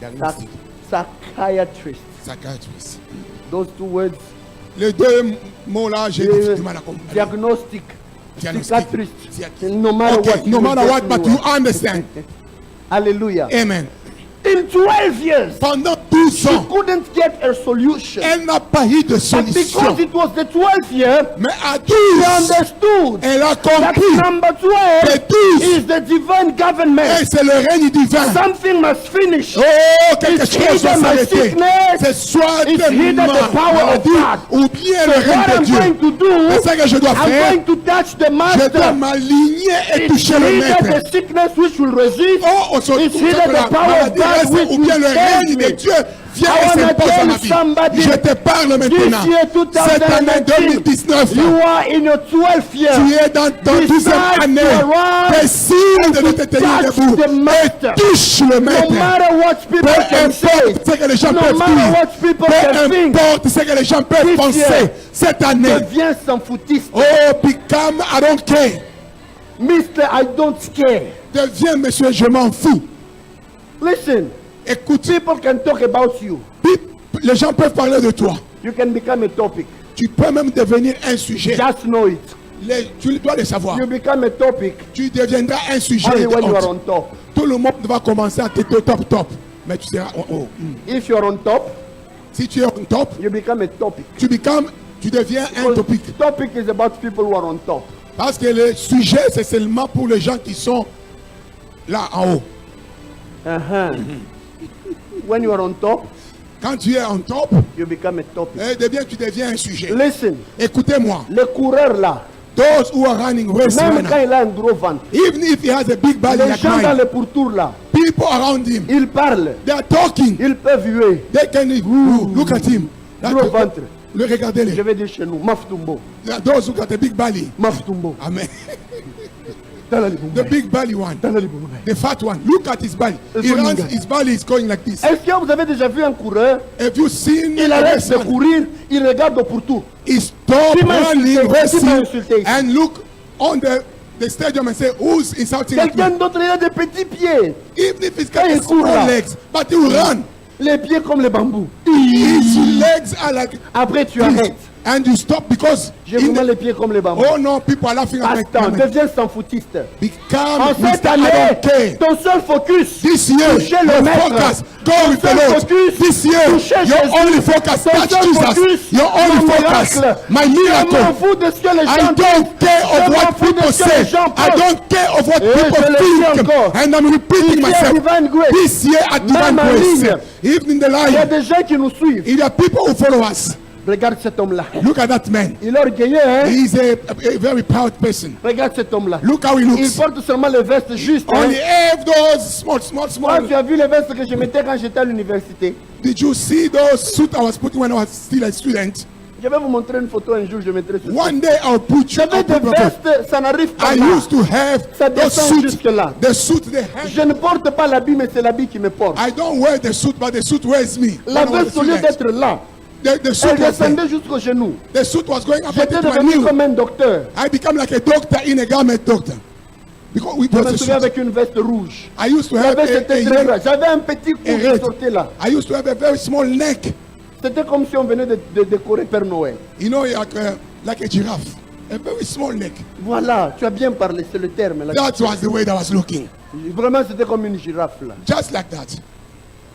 Diagnostic, psychiatrist. psychiatrist. Those two words. Les deux mots-là, j'ai uh, du mal à comprendre. Diagnostic. Diagnostic. Psychiatrist. No matter Okay, what. no you matter will what, get but me you well. understand. Hallelujah. Amen. In 12 years, Pendant 12 she ans, couldn't get a solution. elle n'a pas eu de But solution. because it was the 12th year, Mais à she 12, understood elle a that compris number que 12 12, is the divine et government. c'est le règne divin. Something must finish. Oh, quelque It's chose doit either my s'arrêter. sickness, C'est soit it's de either the power of maladie God. ou bien So le what règne de I'm Dieu. going to do, C'est ça que je dois I'm faire. going to touch the Je dois master. m'aligner et It's toucher le either maître. the sickness which will resist, Oh, on se it's trouve either que la the power of maladie God reste which ou bien will le règne save de me. Dieu vient I et wanna s'impose dans tell ma vie. somebody, Je te parle maintenant. This year, Cette année 2019, you are in your 12th year. tu es dans ton 12e Decide année. to arise Décide de te tenir touch debout the master. et touche le No maître. matter what people Peu can say, importe ce que les gens no peuvent matter dire, what people peu can think, importe ce que les gens peuvent This penser, year, cette année, deviens sans foutiste. oh, become I don't care. Mr. I don't care. Deviens monsieur, je m'en fous. Listen, Écoute, people can talk about you. les gens peuvent parler de toi. You can become a topic. Tu peux même devenir un sujet. Just know it. Tu dois le savoir. You become a topic Tu deviendras un sujet. only de when you honte. are on top. Tout le monde va commencer à te top. Mais tu seras If you are on top, Si tu es on top, you become a topic. tu deviens un Because topic. topic is about people who are on top. Parce que le sujet, c'est seulement pour les gens qui sont là en haut. When you are on top, Quand tu es en top, you become a topic. tu deviens un sujet. Listen, Écoutez-moi. les coureurs là, Those who are running race même right quand now, il a un gros ventre, even if he has a big belly les like gens dans mine, le pourtour là, people around him, ils parlent, they are talking. ils peuvent huer. They can look at him. Gros ventre. Regardez-les. Je vais dire chez nous, Maftumbo. Those who got a big belly. Maftumbo. Amen. The The big belly one. The fat one. Look at his belly. He runs, his belly is going like this. Est-ce que vous avez déjà vu un coureur? Have you seen Il arrête de courir, il regarde au pourtour. He stopped Qui m'a running, insulté? Qui m'a insulté? racing, and look on the stadium and say, who's insulting at Quelqu'un me? d'autre, il a des petits pieds. Even if he's Quand got il court small là. legs, but he will run. Les pieds comme les bambous. His legs are like Après, tu this. arrêtes. And you stop because J'ai vraiment les pieds comme les bambous. oh no, people are laughing at Attends, me. deviens sans foutiste. Become En cette Mr. I année, don't care. ton seul focus, This year, toucher le your maître. focus, go Ton with the seul Lord. focus, This year, toucher your Jésus. only focus, Ton touch seul focus, Jesus. Your only ton focus, miracle. my Je m'en miracle. fous de ce que les I gens disent. don't care Je of m'en what fous de people ce que say. les gens I pensent. don't care of what Et je people le dis think. encore. And I'm repeating Ici, à myself. Divine Grace, This year at Divine même en Grace, ligne, even in the il y a line, des gens qui nous suivent. il y a people who follow us. Regarde cet homme-là. Look at that man. Il est orgueilleux, hein? He's a very proud person. Regarde cet homme-là. Look how he Il looks. porte seulement les vestes justes. Hein? Only have those small. Moi, tu as vu les vestes que je mettais quand j'étais à l'université? Did you see those suits I was putting when I was still a student? Je vais vous montrer une photo un jour, je mettrai sur One day I'll put you. J'avais des vestes, ça n'arrive pas I là. used to have Ça those descend suits. jusque là. The suit they have. Je ne porte pas l'habit, mais c'est l'habit qui me porte. I don't wear the suit, but the suit wears me. La When I was a veste, au lieu student. d'être là, The suit elle was there. descendait jusqu'au genou. The suit was going up J'étais into my devenu knee. comme un docteur. I became like a doctor in a garment doctor. Because we Je was me a souviens suit. avec une veste rouge. I used to La have veste était très a grasse. J'avais un petit cou a qui red. sortait là. I used to have a very small neck. C'était comme si on venait de décorer Père Noël. You know, like a giraffe. A very small neck. Voilà, tu as bien parlé, c'est le terme. Là. That was the way that I was looking. Vraiment, c'était comme une girafe là. Just like that.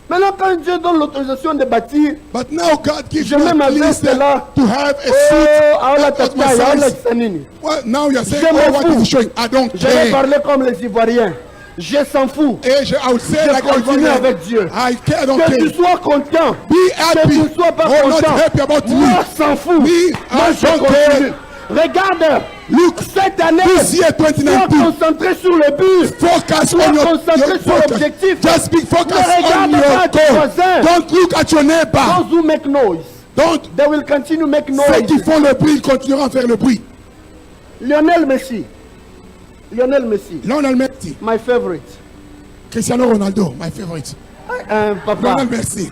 Maintenant, quand Dieu donne l'autorisation de bâtir, But now God gives je you mets ma at least veste là. to have a Oh, suit. aola That was my tata, aola size. sanini. Well, now you're saying, Je m'en oh, what fous. is he showing? I don't Je vais care. parler comme les Ivoiriens. Je s'en fous. Et I will say Je like I continue avec Dieu. I care, don't Que tu care. sois content. Be Que happy. tu ne sois pas Oh, not content. happy about Moi, me. s'en fous. Me, Moi, I je don't continue. care. Regarde. Look, Cette année, this year sois 2019, concentré sur le but. focus Sois on your concentré sur focus. l'objectif. Just be focused Ne on regarde your pas ton goal. voisin. Don't look at your neighbor. Those who make noise, Don't. they will continue to make Ceux qui noise. font le bruit, ils continueront à faire le bruit. Lionel Messi. Lionel Messi. Lionel Messi. My favorite. Cristiano Ronaldo, my favorite. Papa. Lionel Messi.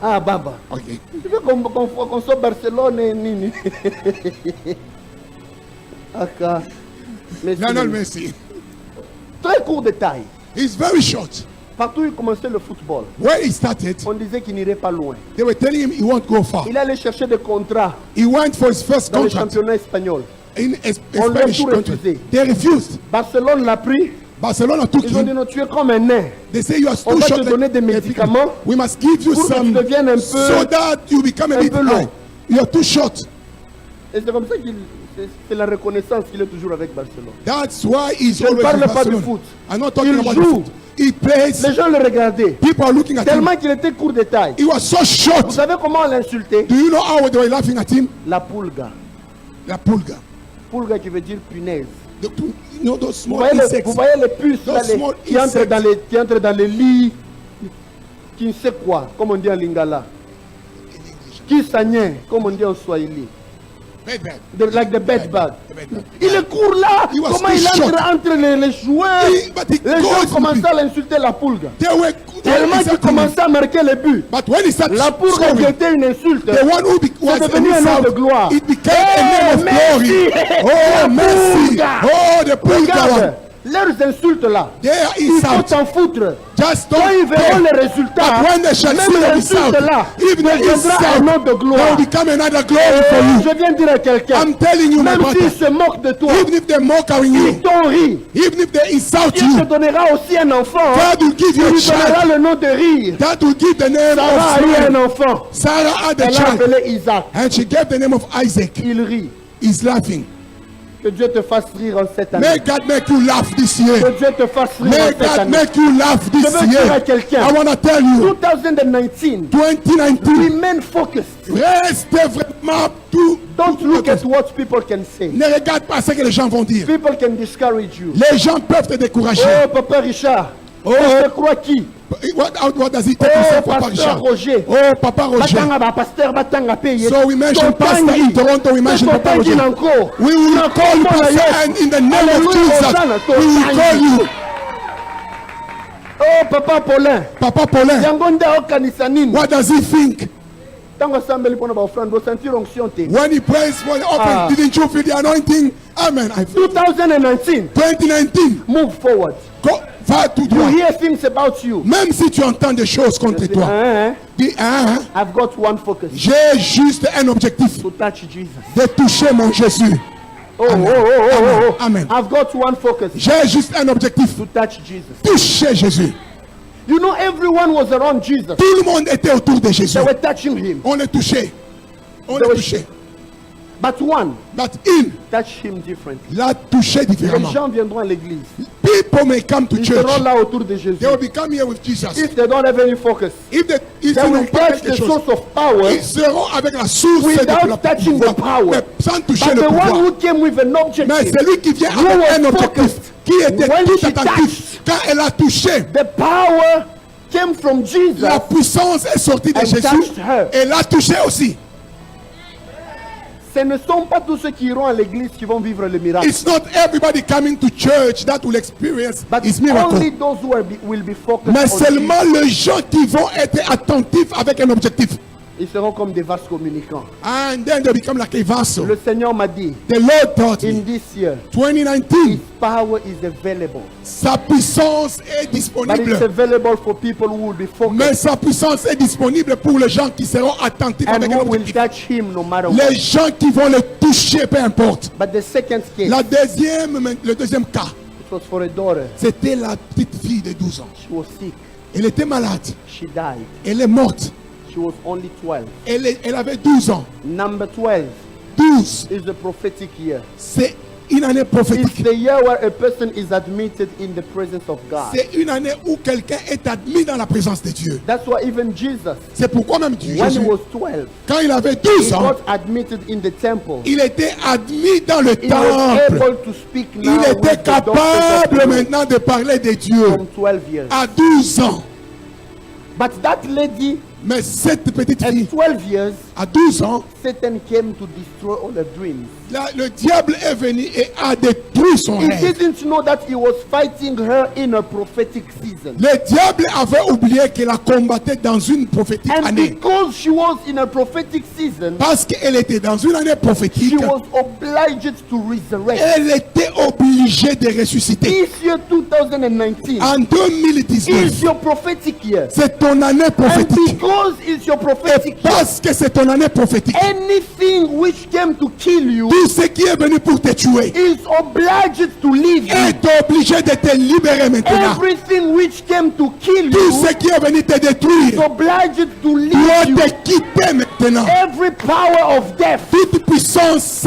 Ah, Baba. Ok. Tu veux qu'on soit Barcelone et Nini? Aka. Messi. Lionel Messi. Très court détail. He's very short. Partout où il commençait le football, Where he started, on disait qu'il n'irait pas loin. they were telling him he won't go far. Il allait chercher des contrats He went for his first dans le contract championnat espagnol. in a On l'a Spanish tout country. refusé. They refused. Barcelone l'a pris. Barcelona took Ils ont dit him. non, tu es comme un nain. They say you are On too va te short. donner des médicaments We must give you pour que some tu deviennes un peu- so that you become a un bit peu long. high. You are too short. Et c'est comme ça qu'il c'est la reconnaissance qu'il est toujours avec Barcelone. That's why he's Je ne always parle in pas du Barcelona. foot. I'm not talking Il about joue. the foot. He plays. Les gens le regardaient. People are looking at him. Tellement qu'il était court de taille. He was so Vous short. savez comment on l'insultait? Do you know how they were laughing at him? La pulga. La pulga. Pulga qui veut dire punaise. You know those Vous small voyez, insects. vous voyez les puces là, Those small qui entrent insects. qui entrent dans les lits, qui ne sait quoi, comme on dit en lingala. Qui s'agnait, comme on dit en swahili. Bed bag. Like the bed bug. The bed bug. Il est court là. He was Comment too il short. entre entre les joueurs? But he Les gens goes commençaient with à l'insulter la pulga. They were Tellement qu'il commençait à marquer les buts. But when he started La pulga qui scoring, était une insulte. the one who was C'est devenu un nom de gloire. it became Hey, a name of Messi! glory. Oh, La Messi. pulga! Oh, the pulga one. Regarde, leurs insultes là. They are Il faut insult. s'en foutre. Just Quand ils don't verront pay. les résultats, But when they shall see même the l'insulte result, là even the deviendra un insult, nom de that gloire. will become another glory for you. Je viens de dire à quelqu'un, I'm telling you, my même brother, s'ils se moquent de toi, even if they mock at ils you, t'ont ri. even if they insult Dieu te you, donnera aussi un enfant. God will give Il you a lui donnera child. le nom de rire. That will give the name Sarah a of eu Sarah. un enfant. Sarah had a Elle l'a child, appelé Isaac. and she gave the name of Isaac. Il rit. He's laughing. Que Dieu te fasse rire en cette année. May God make you laugh this year. Que Dieu te fasse rire May en cette God année. make you laugh Je this veux dire à year. quelqu'un, I want to tell you, 2019, 2019, remain focused. restez vraiment tout. Don't look at what people can say. Ne regarde pas ce que les gens vont dire. People can discourage you. Les gens peuvent te décourager. Oh, Papa Richard. Oh, je crois qui? What does it take to say Oh, Papa Pasteur Richard? Roger. Oh, Papa Roger. Batanga ba pasteur batanga payé. So we mention Pastor in Toronto, we mention Papa Roger. encore. We will call you Pastor, and in the name of Jesus, we will call you Oh, Papa Paulin. Papa Paulin. Yango nda okanisa nini? What does he think? Tango sambeli pona ba offrande, bo sentir onction te. When he prays for the offering, Ah. didn't you feel the anointing? Amen. I feel 2019, 2019, move forward. va tout You droit. hear things about you. Même si tu entends des choses contre toi, dis, hein, I've got one focus. j'ai juste un objectif, To touch Jesus. de toucher mon Jésus. Oh, oh, oh, oh, oh, oh. Amen. I've got one focus. J'ai juste un objectif, To touch Jesus. toucher Jésus. You know, everyone was around Jesus. Tout le monde était autour de Jésus. They were touching him. On est touché. On They est were- touché. But one But il touched him differently. l'a touché Les différemment. gens viendront à l'église. People may come to Ils church. seront là autour de Jésus. They will be coming here with Jesus. If they don't have any focus, If they they n'ont will pas touch quelque the chose, source of power. ils seront avec la source Without de la touching the power. mais sans toucher But le the one pouvoir. who came with an Mais objective, celui qui vient who avec was un objectif, focused, qui était when tout she attentif, quand elle a touché, the power came from Jesus. la puissance est sortie de And Jésus touched her. et l'a touché aussi. Ce ne sont pas tous ceux qui iront à l'église qui vont vivre le miracle. It's not everybody coming to church that will experience But his miracle. only those who will be focused Mais on seulement Jesus. les gens qui vont être attentifs avec un objectif. Ils seront comme des vases communicants. And then they become like a vessel. Le Seigneur m'a dit, The Lord taught in me, this year, 2019, His power is available. sa puissance est But it's disponible. available for people who will be Mais focused sa puissance est disponible pour les gens qui seront attentifs and avec un who will objectif. touch Him no matter Les what. gens qui vont le toucher, peu importe. But the second case, Le deuxième cas, it was for a daughter. c'était la petite fille de 12 ans. She was sick. Elle était malade. She died. Elle est morte. She was only 12. Elle avait 12 ans. Number 12 12, is the prophetic year. c'est une année It's prophétique. the year where a person is admitted in the presence of God. C'est une année où quelqu'un est admis dans la présence de Dieu. That's why even Jesus, C'est pourquoi même when he Jésus, was 12, quand il avait he 12 ans, got admitted in the temple. il était admis dans le He was temple. able to speak Il now était with the doctors of capable the law maintenant de parler de Dieu from 12 years. à 12 ans. But that lady, Mais cette petite at fille, 12 years, à 12 ans, Satan came to destroy all her dreams. le diable est venu et a détruit son He rêve. didn't know that he was fighting her in a prophetic season. Le diable avait oublié qu'elle a combattu dans une prophétique And année. because she was in a prophetic season, Parce qu'elle était dans une année she prophétique, was obliged to resurrect. elle était obligée de ressusciter. This year 2019 En 2019, is your prophetic year. c'est ton année And prophétique. because it's your Et prophetic year, parce que c'est ton année prophétique, anything which came to kill you tout ce qui est venu pour te tuer is obliged to leave you. est obligé de te libérer maintenant. Everything which came to kill Tout you ce qui est venu te is détruire obliged to leave doit you. te quitter maintenant. Every power of death Toute puissance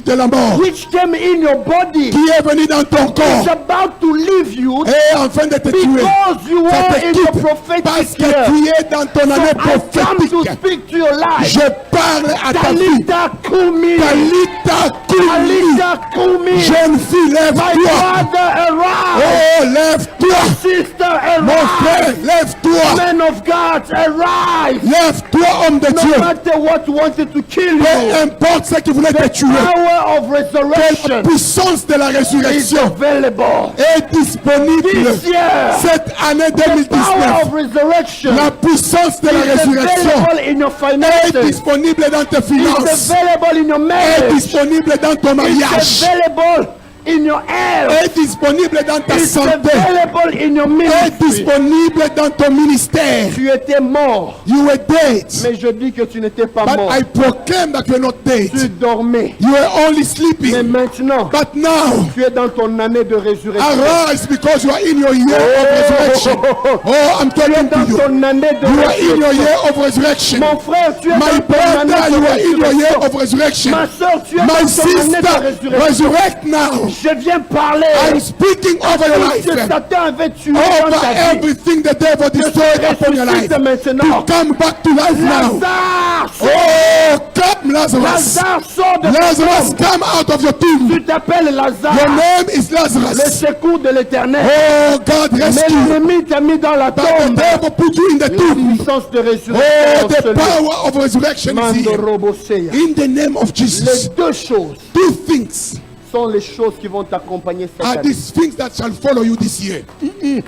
de la mort which came in your body qui est venue dans ton is corps about to leave you et afin de te tuer, because you ça are te in quitte your prophetic parce que year. tu es dans ton année I come to prophétique. speak to your life. Je parle à ta vie. Talita Kumi. Talita Kumi. Talita Kumi. Jeune fille, My lève-toi. brother, arise. Oh, lève-toi. Sister, Mon frère, arise. lève-toi. Men of God, arise. Lève-toi, homme de No Dieu. matter what wanted to kill Peu you, importe ce qui voulait te tuer, power of que la resurrection puissance de la is résurrection available. est disponible This year, cette année the power 2019. of resurrection La puissance de la is résurrection available in your est finances. disponible dans tes It's finances, available in your est marriage. disponible dans ton mariage, It's available in your health. est disponible dans ta It's santé, available in your est ministry. disponible dans ton ministère. Tu étais mort, You were dead, mais je dis que tu n'étais pas but mort. I proclaim that you are not dead. Tu dormais, You were only mais sleeping, maintenant, but now tu es dans ton année de résurrection. arise because you are in your year of resurrection. Oh, I'm Tu es talking dans to you. ton année de You are in your résurrection. year of resurrection. Mon frère, tu es My dans ton brother, année you de are in your year résurrection. of resurrection. Ma soeur, tu es My dans ton année sister, de résurrection. resurrect now. Je viens parler. I'm speaking over your Tout ce que life. Satan avait tué dans Over ta vie. everything the devil destroyed upon your life. Ressuscite maintenant. To come back to life now. Lazare, Oh, come Lazarus. Lazare, sort de ta Lazarus, tombe. come out of your tomb. Tu t'appelles Your Lazare, name is le Lazarus. secours de l'éternel. Oh, God Mais rescue. l'ennemi t'a mis dans la But the tombe. devil put you in the La tomb. puissance de Oh, résurrection. the celui- power of resurrection is Mando here. Roboseya. In the name of Les Jesus. deux choses Two things sont les choses qui vont t'accompagner cette are année. these things that shall follow you this year.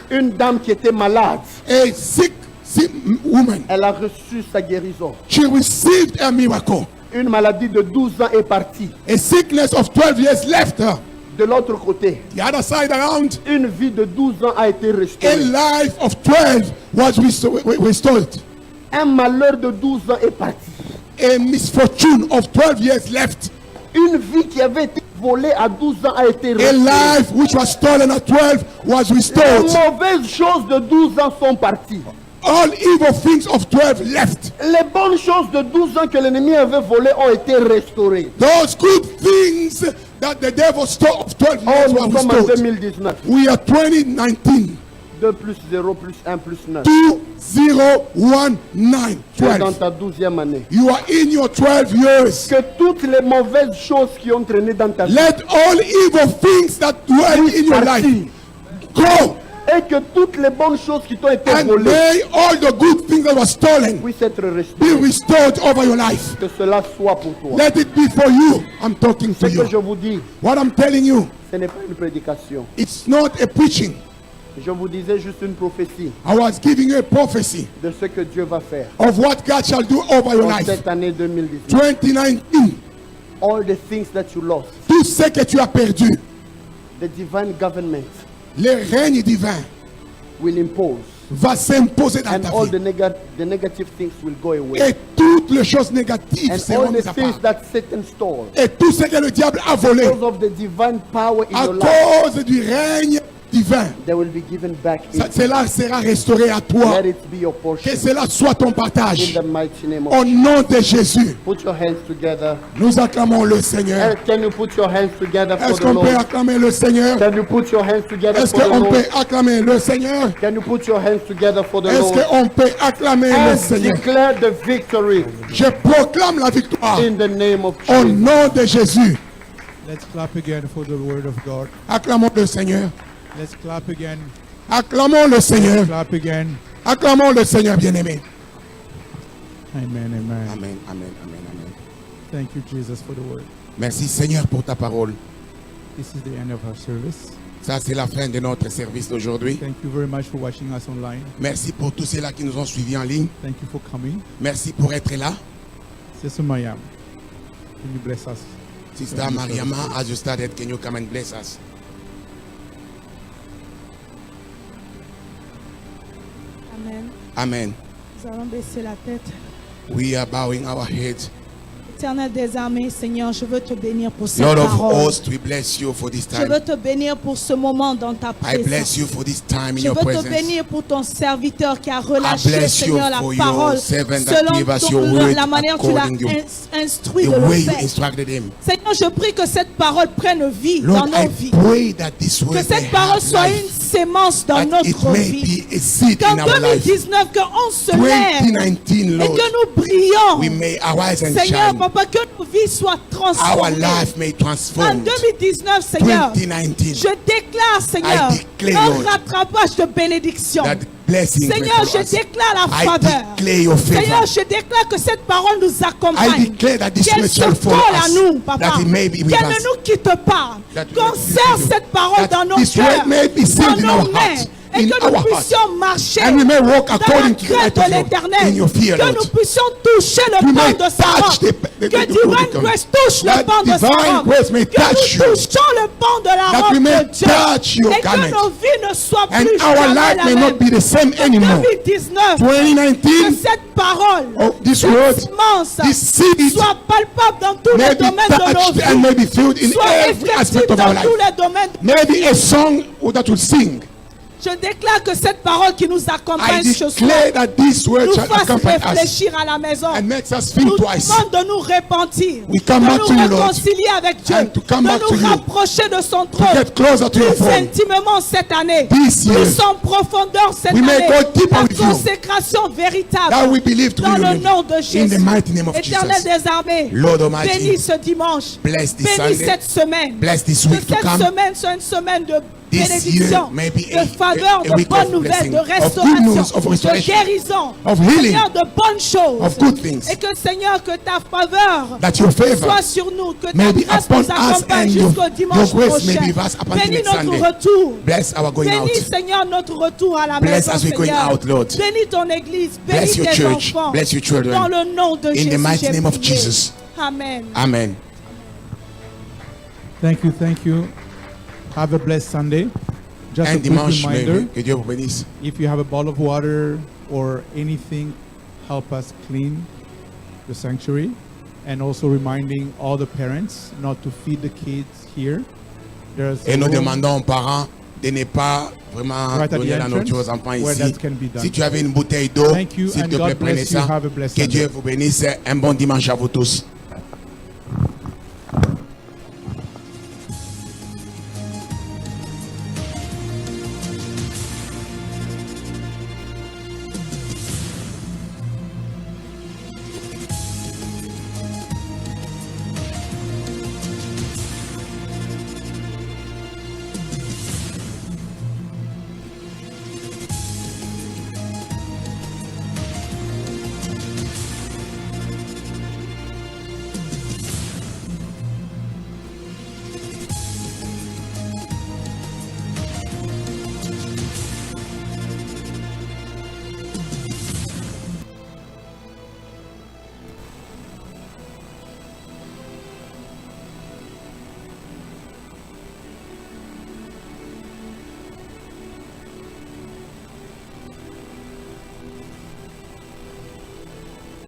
Une dame qui était malade, A sick woman, elle a reçu sa guérison. she received a miracle. Une maladie de 12 ans est partie. A sickness of 12 years left her. De l'autre côté, The other side around, une vie de 12 ans a été a restaurée. life of 12 was restored. Un malheur de 12 ans est parti. A misfortune of 12 years left. Une vie qui avait été volée à 12 ans a été A restaurée. life which was stolen at 12 was Les restored. mauvaises choses de 12 ans sont parties. All evil things of 12 left. Les bonnes choses de 12 ans que l'ennemi avait volées ont été restaurées. Those good things that the devil stole of 12 Oh, years nous were sommes en restored. 2019. We are 2019. 2 plus 0 plus 1 plus 9. 2019. Tu es dans 12. ta 12e année. You are in your 12 years. Que toutes les mauvaises choses qui ont traîné dans ta vie Let all evil things that dwell in your life go. et que toutes les bonnes choses qui t'ont été And volées may all the good things that were stolen puissent être be restaurées. restored over your life. Que cela soit pour toi. Let it be for you. I'm talking Ce to que je you. vous dis, What I'm telling you, ce n'est pas une prédication. it's not a preaching. Je vous disais juste une prophétie I was giving you a prophecy de ce que Dieu va faire of what God shall do over your dans life. cette année 2019. 2019. All the things that you lost, Tout ce que tu as perdu, the divine government le règne divin will impose. va s'imposer dans And ta all vie. the negative things will go away. Et toutes les choses négatives And seront all the mises à things part. that Satan stole Et tout ce que le diable a volé because of the divine power in à your life cause du règne divin. They will be given back. Cela sera restauré à toi. Let it be your portion. Que cela soit ton In partage. the mighty name of Au nom de Jésus, Put your hands together. nous acclamons le Seigneur. Can you put your hands together for Est-ce the qu'on peut Lord? acclamer le Seigneur? Can you put your hands together Est-ce for the qu'on peut Lord? acclamer le Seigneur? Can you put your hands together for the Est-ce Lord? qu'on peut acclamer le And Seigneur? declare the victory Je proclame la victoire in the name of au Jesus. nom de Jésus. Let's clap again for the word of God. Acclamons le Seigneur. Let's clap again. Acclamons le Seigneur. Clap again. Acclamons le Seigneur bien-aimé. Amen, amen. Amen, amen, amen, amen. Thank you, Jesus, for the word. Merci Seigneur pour ta parole. This is the end of our service. Ça, c'est la fin de notre service d'aujourd'hui. Thank you very much for watching us online. Merci pour tous ceux-là qui nous ont suivis en ligne. Thank you for coming. Merci pour être là. Sister Mayam, can you bless us? Sister Mariama, as you started, can you come and bless us? Amen. Amen. Nous allons baisser la tête. We are bowing our heads. Éternel des armées, Seigneur, je veux te bénir pour cette Lord of parole. hosts, we bless you for this Je time. veux te bénir pour ce moment dans ta I bless présence. you for this time in Je your veux te presence. bénir pour ton serviteur qui a relâché, bless you Seigneur, la for your parole servant that selon gave us your la word manière dont tu l'as according you- instruit The de way le you faire. instructed him. Seigneur, je prie que cette parole prenne vie Lord, dans I nos vies. pray that this word Que may cette parole have soit une life, sémence dans that it notre may vie. be a seed Qu'en in our life. 2019, qu'on se lève 2019, et Lord, que nous brillons. we may arise and Seigneur, shine. Papa, que nos vies soient Our transformées. life may En transform. 2019, Seigneur, 2019, je déclare, Seigneur, I declare, un Lord, rattrapage de bénédiction. that blessing Seigneur, rest je on us. déclare la I faveur. declare your Seigneur, favor. je déclare que cette parole nous I accompagne. declare that this Qu'elle word se shall colle follow à us, nous, Papa. that it may be with Qu'elle us, ne nous quitte pas. that it Qu'on may be serre with you, cette parole that dans nos this cœurs, word may be dans sealed in nos our mains, hearts, et in que our nous hearts, puissions marcher and we may walk dans la according to the crainte light de of l'éternel. in your fear, Que Lord. nous puissions toucher le We pan may de sa touch robe. the Que Divine Grace touche le That pan de sa divine robe. grace may Que touch nous you. touchons le pan de la That robe we may de Dieu. touch your Et que garment. nos vies ne soient And plus our jamais life la may même. not be the same anymore. 2019, que 2019, cette parole, oh, this cette word, semence, this seed soit palpable dans tous may les be domaines de nos touched and vies. may be filled in Soit every aspect effective of our dans life. tous les domaines. Maybe a song that will sing. Je déclare que cette parole qui nous I accompagne ce soir declare that this word nous shall fasse accompany us réfléchir à la maison. and makes us Nous think twice. demande de nous repentir, We come de back nous to you, Lord, réconcilier avec Dieu, and to come de back to nous you, rapprocher de son to trône get closer to your plus throne. intimement cette année, This year, plus en profondeur cette we may année, go deeper la with you. consécration véritable That we believe to dans le you nom de in Jésus. the mighty name of Éternel Jesus. des armées, Lord Almighty, bénis ce dimanche, bless this bénis Sunday, cette semaine, bless this que week to cette come. semaine soit une semaine de This bénédiction, year may be de faveur, a de week bonnes of nouvelles, blessing, de of good restauration, news, of de restoration, guérison, of healing, Seigneur, de bonnes choses. of good things. Et que Seigneur, que ta faveur That your favor soit sur nous, que may ta be grâce upon nous us accompagne and jusqu'au your dimanche grace may prochain. be vast upon Bénis next notre Sunday. retour. Bless our going Bénis, out. Seigneur, notre retour à la Bless maison, as we're going Seigneur. out, Lord. Bénis ton église, Bless bénis your tes church. enfants. Bless your children. Dans le nom de In Jésus, the mighty j'ai name of prié. Jesus. Amen. Amen. Thank you, thank you. Have a blessed Sunday. Just a Un quick dimanche, reminder, que Dieu vous bénisse. if you have a bottle of water or anything, help us clean the sanctuary. And also reminding all the parents not to feed the kids here. There's Et a nous room demandons aux parents de ne pas vraiment right at the donner la nourriture aux entrance enfants where ici. that can be done. Si tu avais une bouteille d'eau, Thank you s'il and te plaît, God prenez bless you. ça. Have a blessed Que Dieu Sunday. vous bénisse. Un bon dimanche à vous tous.